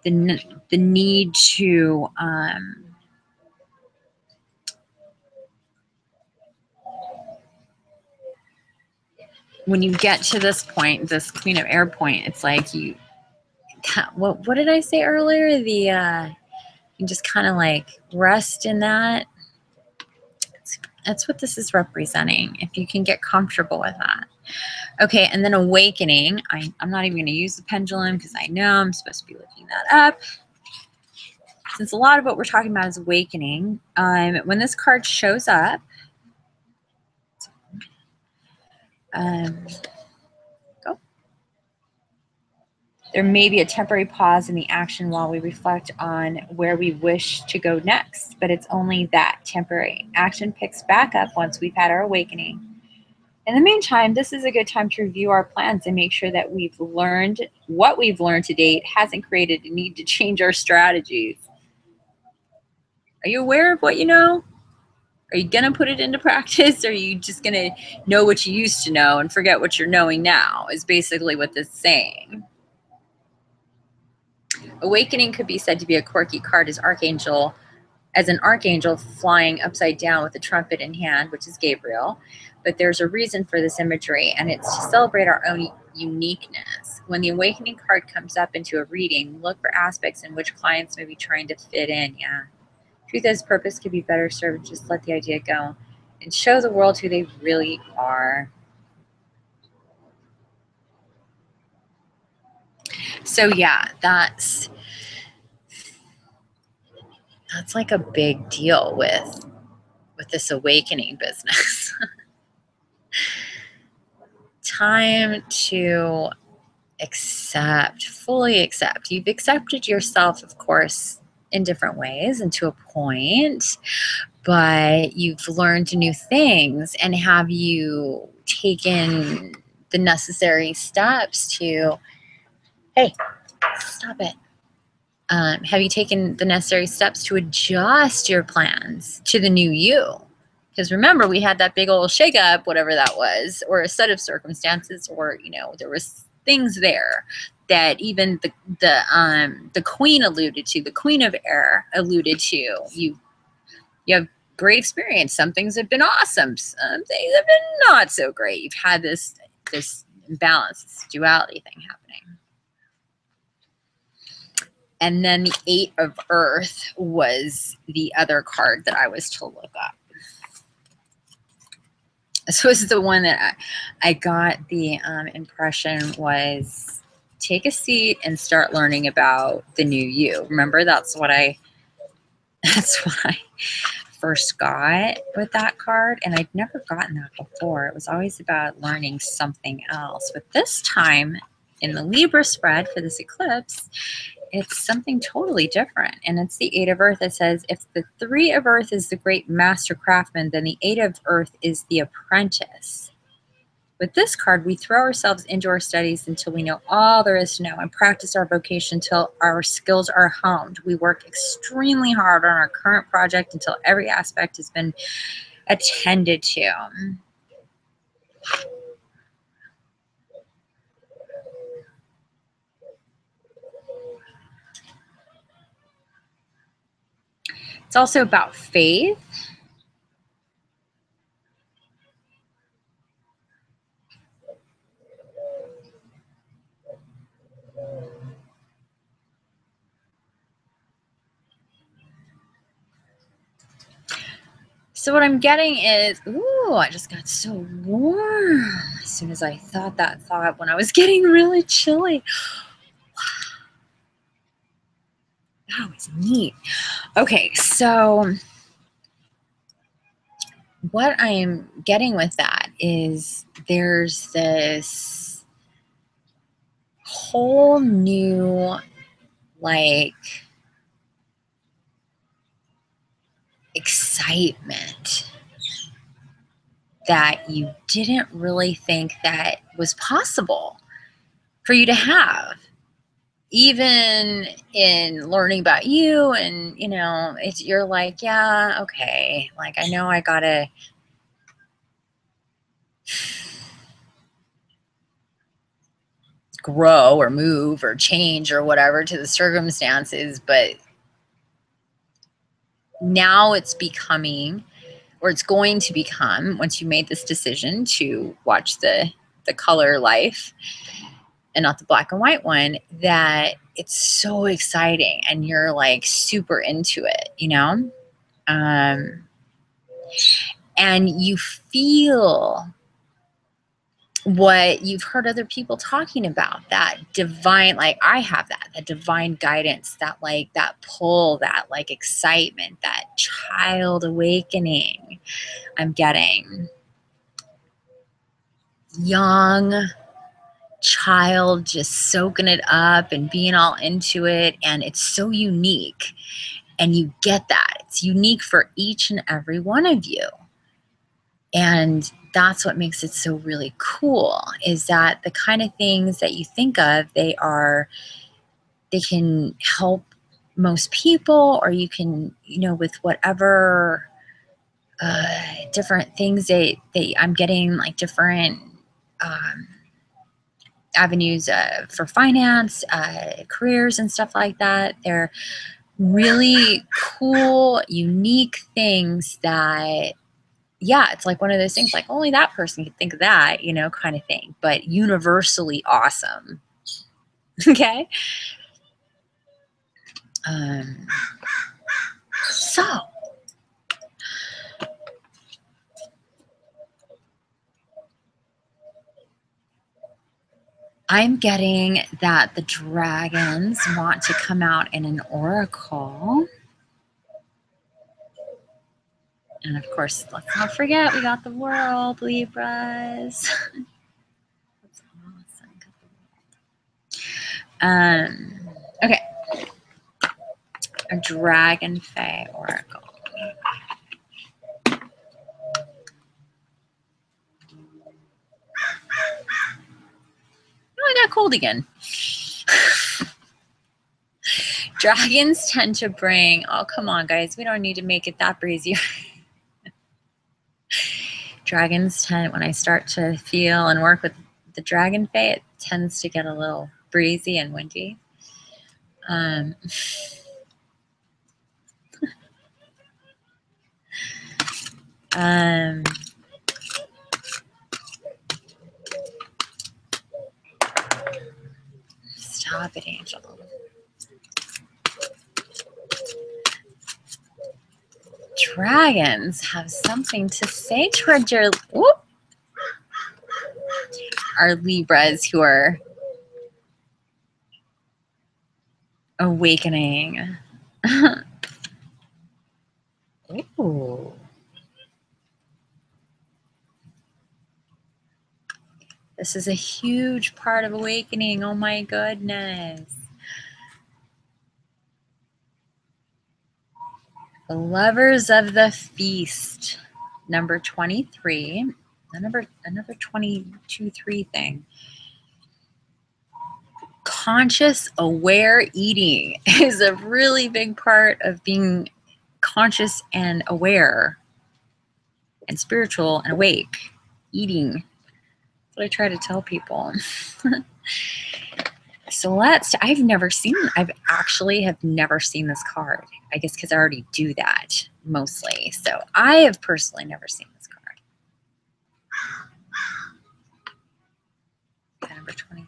the need to when you get to this point, this Queen of Air point, it's like what did I say earlier? You just kind of like rest in that. That's what this is representing, if you can get comfortable with that. Okay, and then awakening. I'm not even going to use the pendulum because I know I'm supposed to be looking that up. Since a lot of what we're talking about is awakening, when this card shows up, there may be a temporary pause in the action while we reflect on where we wish to go next, but it's only that temporary. Action picks back up once we've had our awakening. In the meantime, this is a good time to review our plans and make sure that what we've learned to date hasn't created a need to change our strategies. Are you aware of what you know? Are you going to put it into practice? Or are you just going to know what you used to know and forget what you're knowing now, is basically what this is saying. Awakening could be said to be a quirky card as an archangel flying upside down with a trumpet in hand, which is Gabriel. But there's a reason for this imagery, and it's to celebrate our own uniqueness. When the awakening card comes up into a reading, look for aspects in which clients may be trying to fit in. Yeah. Truth as purpose could be better served. Just let the idea go and show the world who they really are. So yeah, that's like a big deal with this awakening business. Time to fully accept. You've accepted yourself, of course, in different ways and to a point, but you've learned new things. And have you taken the necessary steps to, hey, stop it. Have you taken the necessary steps to adjust your plans to the new you? Because remember, we had that big old shakeup, whatever that was, or a set of circumstances, or, you know, there was things there that even the queen alluded to, the queen of air alluded to. You have great experience. Some things have been awesome. Some things have been not so great. You've had this imbalance, this duality thing happening. And then the 8 of Earth was the other card that I was to look up. So this is the one that I got the impression was take a seat and start learning about the new you. Remember, that's what I first got with that card, and I'd never gotten that before. It was always about learning something else. But this time in the Libra spread for this eclipse, it's something totally different. And it's the 8 of Earth. It says, if the 3 of Earth is the great master craftsman, then the 8 of Earth is the apprentice. With this card, we throw ourselves into our studies until we know all there is to know and practice our vocation until our skills are honed. We work extremely hard on our current project until every aspect has been attended to. It's also about faith. So what I'm getting is, ooh, I just got so warm as soon as I thought that thought when I was getting really chilly. That was neat. Okay, so what I'm getting with that is there's this whole new, like, excitement that you didn't really think that was possible for you to have. Even in learning about you, and, you know, you're like, yeah, okay, like, I know I gotta grow or move or change or whatever to the circumstances, but now it's becoming, or it's going to become, once you made this decision to watch the color life and not the black and white one, that it's so exciting and you're like super into it, you know? And you feel what you've heard other people talking about, that divine, like I have that divine guidance, that like that pull, that like excitement, that child awakening I'm getting. Young child just soaking it up and being all into it, and it's so unique, and you get that. It's unique for each and every one of you. And that's what makes it so really cool, is that the kind of things that you think of, they can help most people, or you can, you know, with whatever different things I'm getting, like different avenues for finance, careers and stuff like that. They're really cool, unique things that, yeah, it's like one of those things, like only that person could think of that, you know, kind of thing, but universally awesome. Okay. So I'm getting that the dragons want to come out in an oracle. And of course, let's not forget, we got the world, Libras. That's awesome. Okay. A dragon fae oracle. got cold again. Dragons tend to bring, oh, come on, guys. We don't need to make it that breezy. Dragons tend, when I start to feel and work with the dragon fae, it tends to get a little breezy and windy. Stop it, Angel. Dragons have something to say towards your, whoop, our Libras who are awakening. Ooh. This is a huge part of awakening. Oh my goodness. The lovers of the feast. Number 23. Another 22-3 thing. Conscious, aware eating is a really big part of being conscious and aware and spiritual and awake. Eating. That's what I try to tell people. Celeste, I've actually have never seen this card. I guess because I already do that mostly. So I have personally never seen this card. Number 23.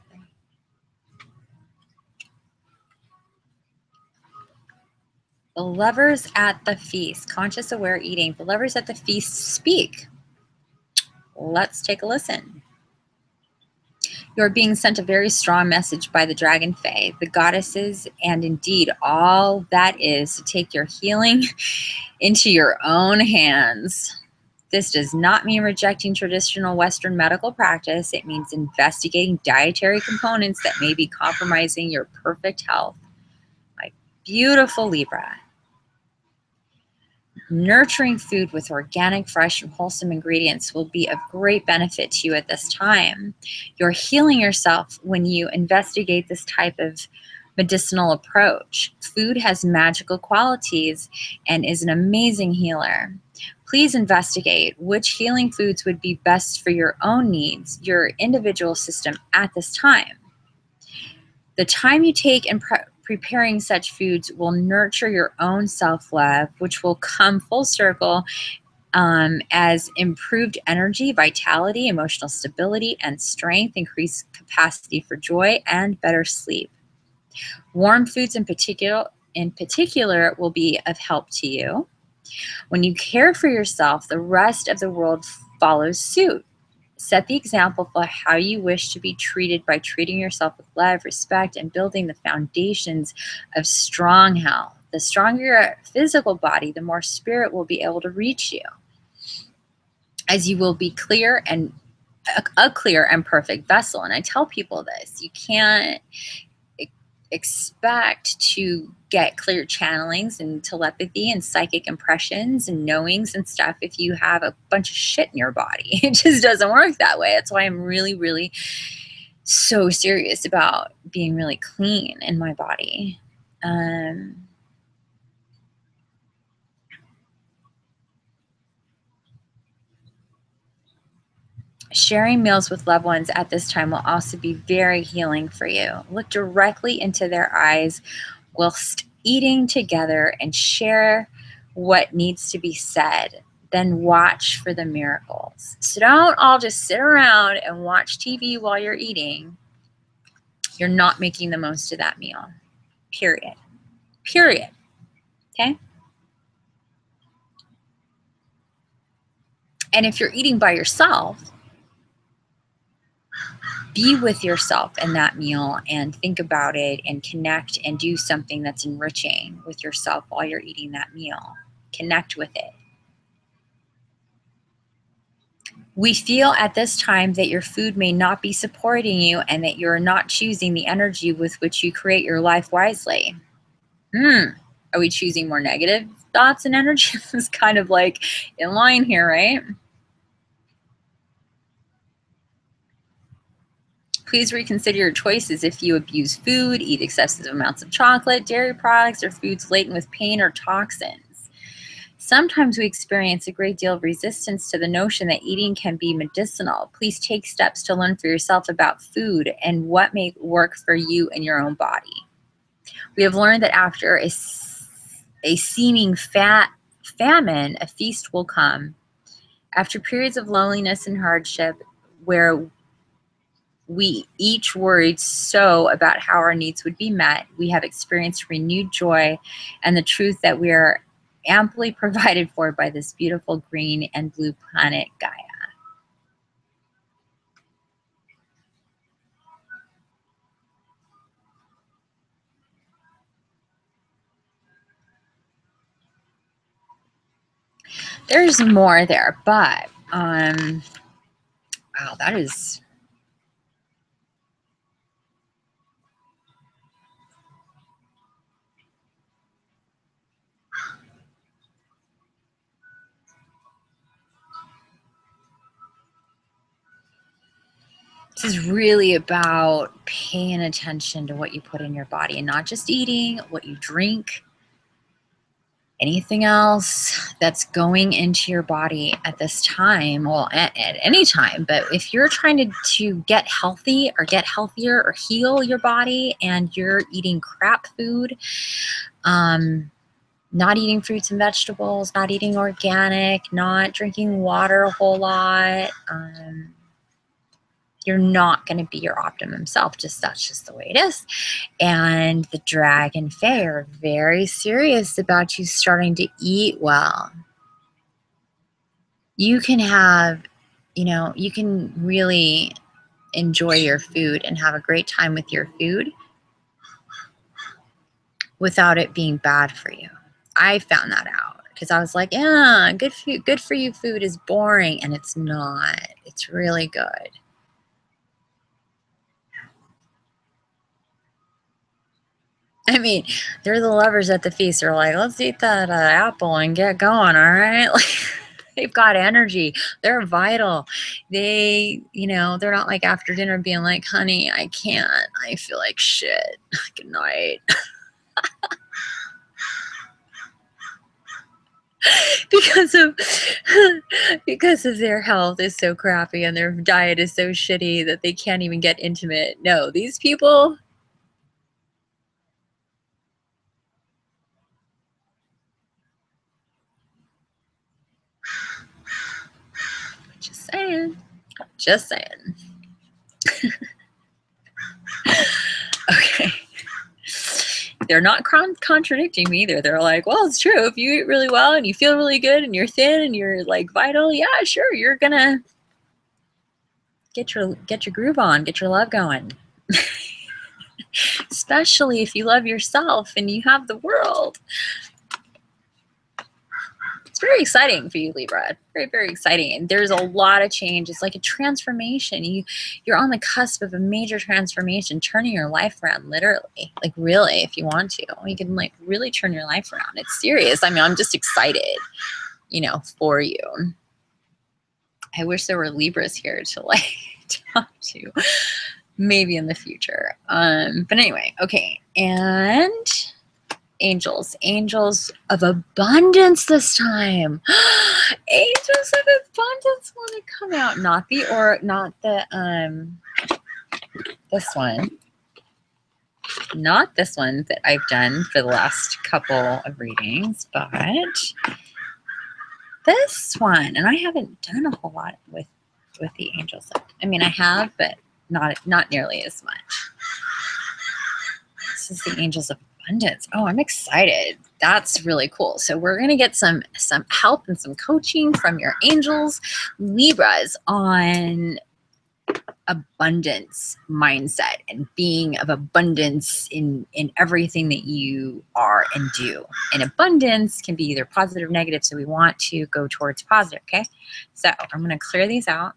The lovers at the feast. Conscious, aware eating. The lovers at the feast speak. Let's take a listen. You're being sent a very strong message by the dragon fae, the goddesses, and indeed all that is to take your healing into your own hands. This does not mean rejecting traditional Western medical practice. It means investigating dietary components that may be compromising your perfect health. My beautiful Libra. Nurturing food with organic, fresh, and wholesome ingredients will be of great benefit to you at this time. You're healing yourself when you investigate this type of medicinal approach. Food has magical qualities and is an amazing healer. Please investigate which healing foods would be best for your own needs, your individual system at this time. The time you take in preparing such foods will nurture your own self-love, which will come full circle as improved energy, vitality, emotional stability, and strength, increased capacity for joy, and better sleep. Warm foods in particular will be of help to you. When you care for yourself, the rest of the world follows suit. Set the example for how you wish to be treated by treating yourself with love, respect, and building the foundations of strong health. The stronger your physical body, the more spirit will be able to reach you, as you will be clear and a clear and perfect vessel. And I tell people this, you can't expect to get clear channelings and telepathy and psychic impressions and knowings and stuff if you have a bunch of shit in your body. It just doesn't work that way. That's why I'm really, really so serious about being really clean in my body. Sharing meals with loved ones at this time will also be very healing for you. Look directly into their eyes whilst eating together and share what needs to be said. Then watch for the miracles. So don't all just sit around and watch TV while you're eating. You're not making the most of that meal. Period. Period. Okay? And if you're eating by yourself, be with yourself in that meal and think about it and connect and do something that's enriching with yourself while you're eating that meal. Connect with it. We feel at this time that your food may not be supporting you and that you're not choosing the energy with which you create your life wisely. Are we choosing more negative thoughts and energy? This is kind of like in line here, right? Please reconsider your choices if you abuse food, eat excessive amounts of chocolate, dairy products, or foods laden with pain or toxins. Sometimes we experience a great deal of resistance to the notion that eating can be medicinal. Please take steps to learn for yourself about food and what may work for you and your own body. We have learned that after a seeming famine, a feast will come. After periods of loneliness and hardship, where we each worried so about how our needs would be met, we have experienced renewed joy and the truth that we are amply provided for by this beautiful green and blue planet Gaia. There's more there, but wow, that is... This is really about paying attention to what you put in your body, and not just eating, what you drink, anything else that's going into your body at this time, well, at any time. But if you're trying to get healthy or get healthier or heal your body and you're eating crap food, not eating fruits and vegetables, not eating organic, not drinking water a whole lot, you're not going to be your optimum self. That's just the way it is. And the Dragon Fae are very serious about you starting to eat well. You can have, you can really enjoy your food and have a great time with your food without it being bad for you. I found that out because I was like, yeah, good for you food is boring, and it's not. It's really good. I mean, they're the lovers at the feast. They're like, let's eat that apple and get going, all right? Like, they've got energy. They're vital. They're not like after dinner being like, honey, I can't. I feel like shit. Good night. because of their health is so crappy and their diet is so shitty that they can't even get intimate. No, these people... Just saying. Okay. They're not contradicting me either. They're like, well, it's true. If you eat really well and you feel really good and you're thin and you're like vital, yeah, sure, you're gonna get your groove on, get your love going. Especially if you love yourself and you have the world. It's very exciting for you, Libra. Very, very exciting. And there's a lot of change. It's like a transformation. You're on the cusp of a major transformation, turning your life around, literally. Like, really, if you want to. You can, like, really turn your life around. It's serious. I mean, I'm just excited, for you. I wish there were Libras here to, like, talk to. Maybe in the future. But anyway, okay. And... angels of abundance this time. Angels of abundance want to come out, not this one that I've done for the last couple of readings, but this one. And I haven't done a whole lot with the angels. I mean, I have, but not nearly as much. This is the angels of abundance. Oh, I'm excited. That's really cool. So we're going to get some help and some coaching from your angels, Libras, on abundance mindset and being of abundance in everything that you are and do. And abundance can be either positive or negative, so we want to go towards positive, okay? So I'm going to clear these out.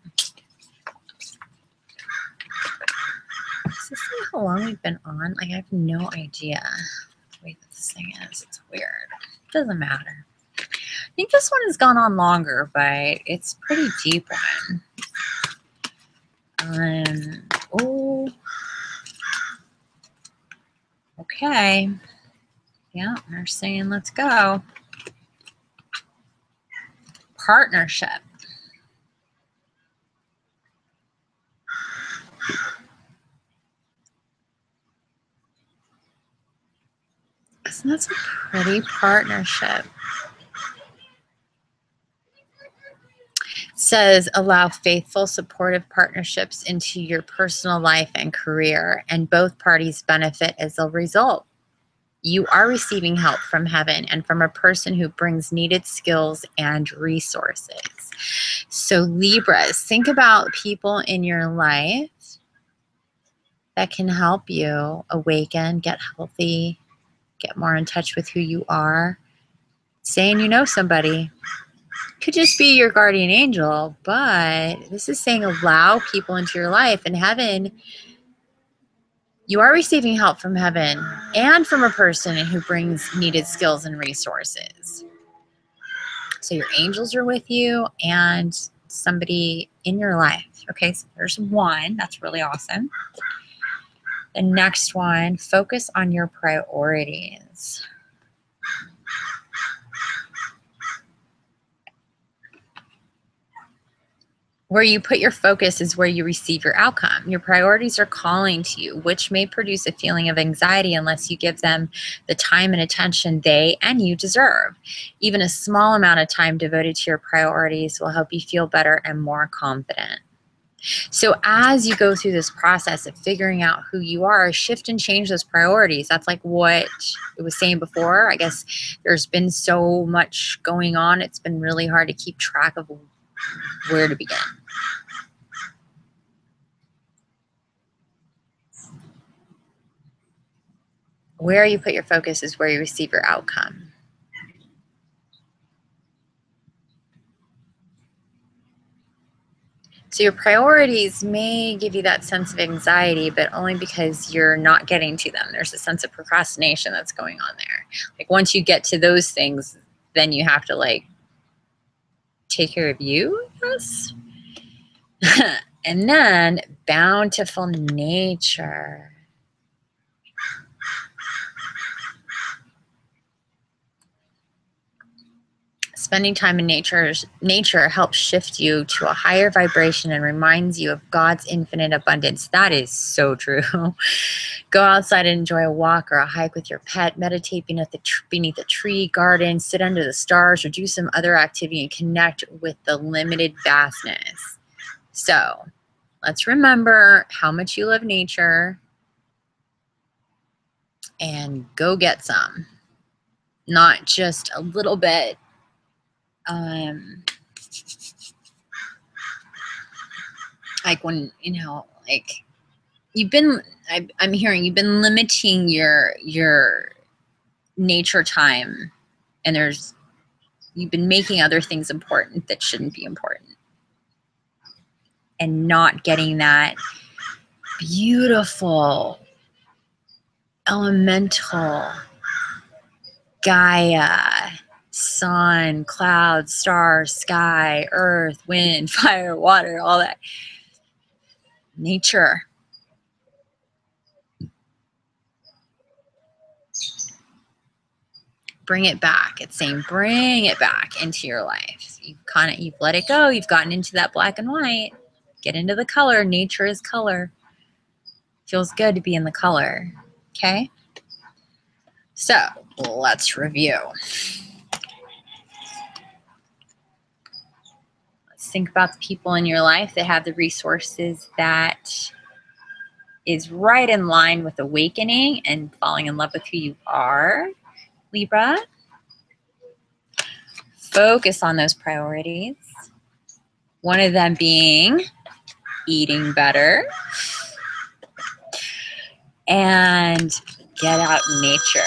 Does this say how long we've been on? Like, I have no idea the way that this thing is. It's weird. It doesn't matter. I think this one has gone on longer, but it's pretty deep one. Oh, okay. Yeah, they're saying let's go. Partnership. So that's a pretty partnership. It says allow faithful, supportive partnerships into your personal life and career, and both parties benefit as a result. You are receiving help from heaven and from a person who brings needed skills and resources. So Libras, think about people in your life that can help you awaken, get healthy, get more in touch with who you are. Saying you know somebody. Could just be your guardian angel, but this is saying allow people into your life. And heaven, you are receiving help from heaven and from a person who brings needed skills and resources. So your angels are with you and somebody in your life. Okay, so there's one. That's really awesome. The next one, focus on your priorities. Where you put your focus is where you receive your outcome. Your priorities are calling to you, which may produce a feeling of anxiety unless you give them the time and attention they and you deserve. Even a small amount of time devoted to your priorities will help you feel better and more confident. So as you go through this process of figuring out who you are, shift and change those priorities. That's like what it was saying before. I guess there's been so much going on. It's been really hard to keep track of where to begin. Where you put your focus is where you receive your outcome. So your priorities may give you that sense of anxiety, but only because you're not getting to them. There's a sense of procrastination that's going on there. Like once you get to those things, then you have to like take care of you, I guess. And then bountiful nature. Spending time in nature helps shift you to a higher vibration and reminds you of God's infinite abundance. That is so true. Go outside and enjoy a walk or a hike with your pet. Meditate beneath a tree, garden, sit under the stars, or do some other activity and connect with the limited vastness. So let's remember how much you love nature and go get some. Not just a little bit. Like when, you know, like I'm hearing you've been limiting your nature time, and you've been making other things important that shouldn't be important, and not getting that beautiful elemental Gaia, sun, clouds, stars, sky, earth, wind, fire, water, all that nature. Bring it back. It's saying bring it back into your life. You've let it go. You've gotten into that black and white. Get into the color. Nature is color. Feels good to be in the color. Okay? So let's review. Let's think about the people in your life that have the resources that is right in line with awakening and falling in love with who you are, Libra. Focus on those priorities. One of them being eating better and get out in nature.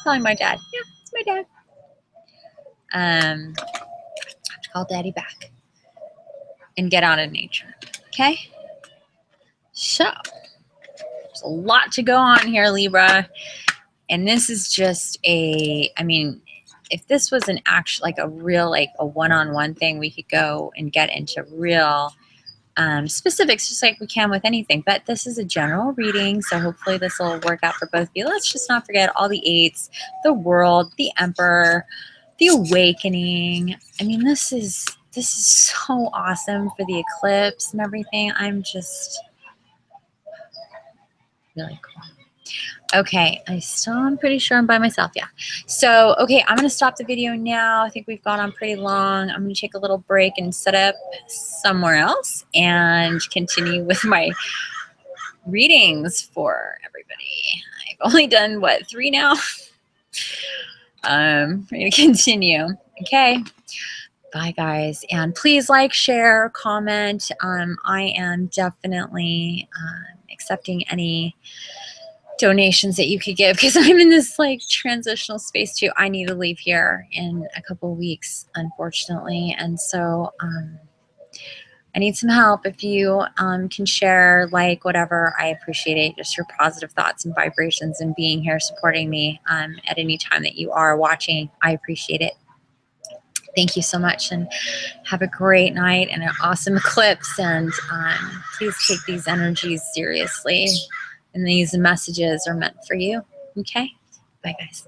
Calling my dad. Yeah, it's my dad. I have to call Daddy back and get out in nature. Okay? So, there's a lot to go on here, Libra. And this is just if this was an actual, like a real, like a one-on-one thing, we could go and get into real specifics, just like we can with anything. But this is a general reading, so hopefully this will work out for both of you. Let's just not forget all the eights, the world, the emperor, the awakening. I mean, this is so awesome for the eclipse and everything. I'm just really cool. Okay, I'm pretty sure I'm by myself, yeah. So, okay, I'm going to stop the video now. I think we've gone on pretty long. I'm going to take a little break and set up somewhere else and continue with my readings for everybody. I've only done, what, 3 now? We're going to continue. Okay. Bye, guys. And please like, share, comment. I am definitely accepting any donations that you could give, because I'm in this like transitional space too. I need to leave here in a couple of weeks, unfortunately, and so I need some help. If you can share, like, whatever, I appreciate it. Just your positive thoughts and vibrations and being here supporting me at any time that you are watching. I appreciate it. Thank you so much, and have a great night and an awesome eclipse. And please take these energies seriously. And these messages are meant for you. Okay? Bye, guys.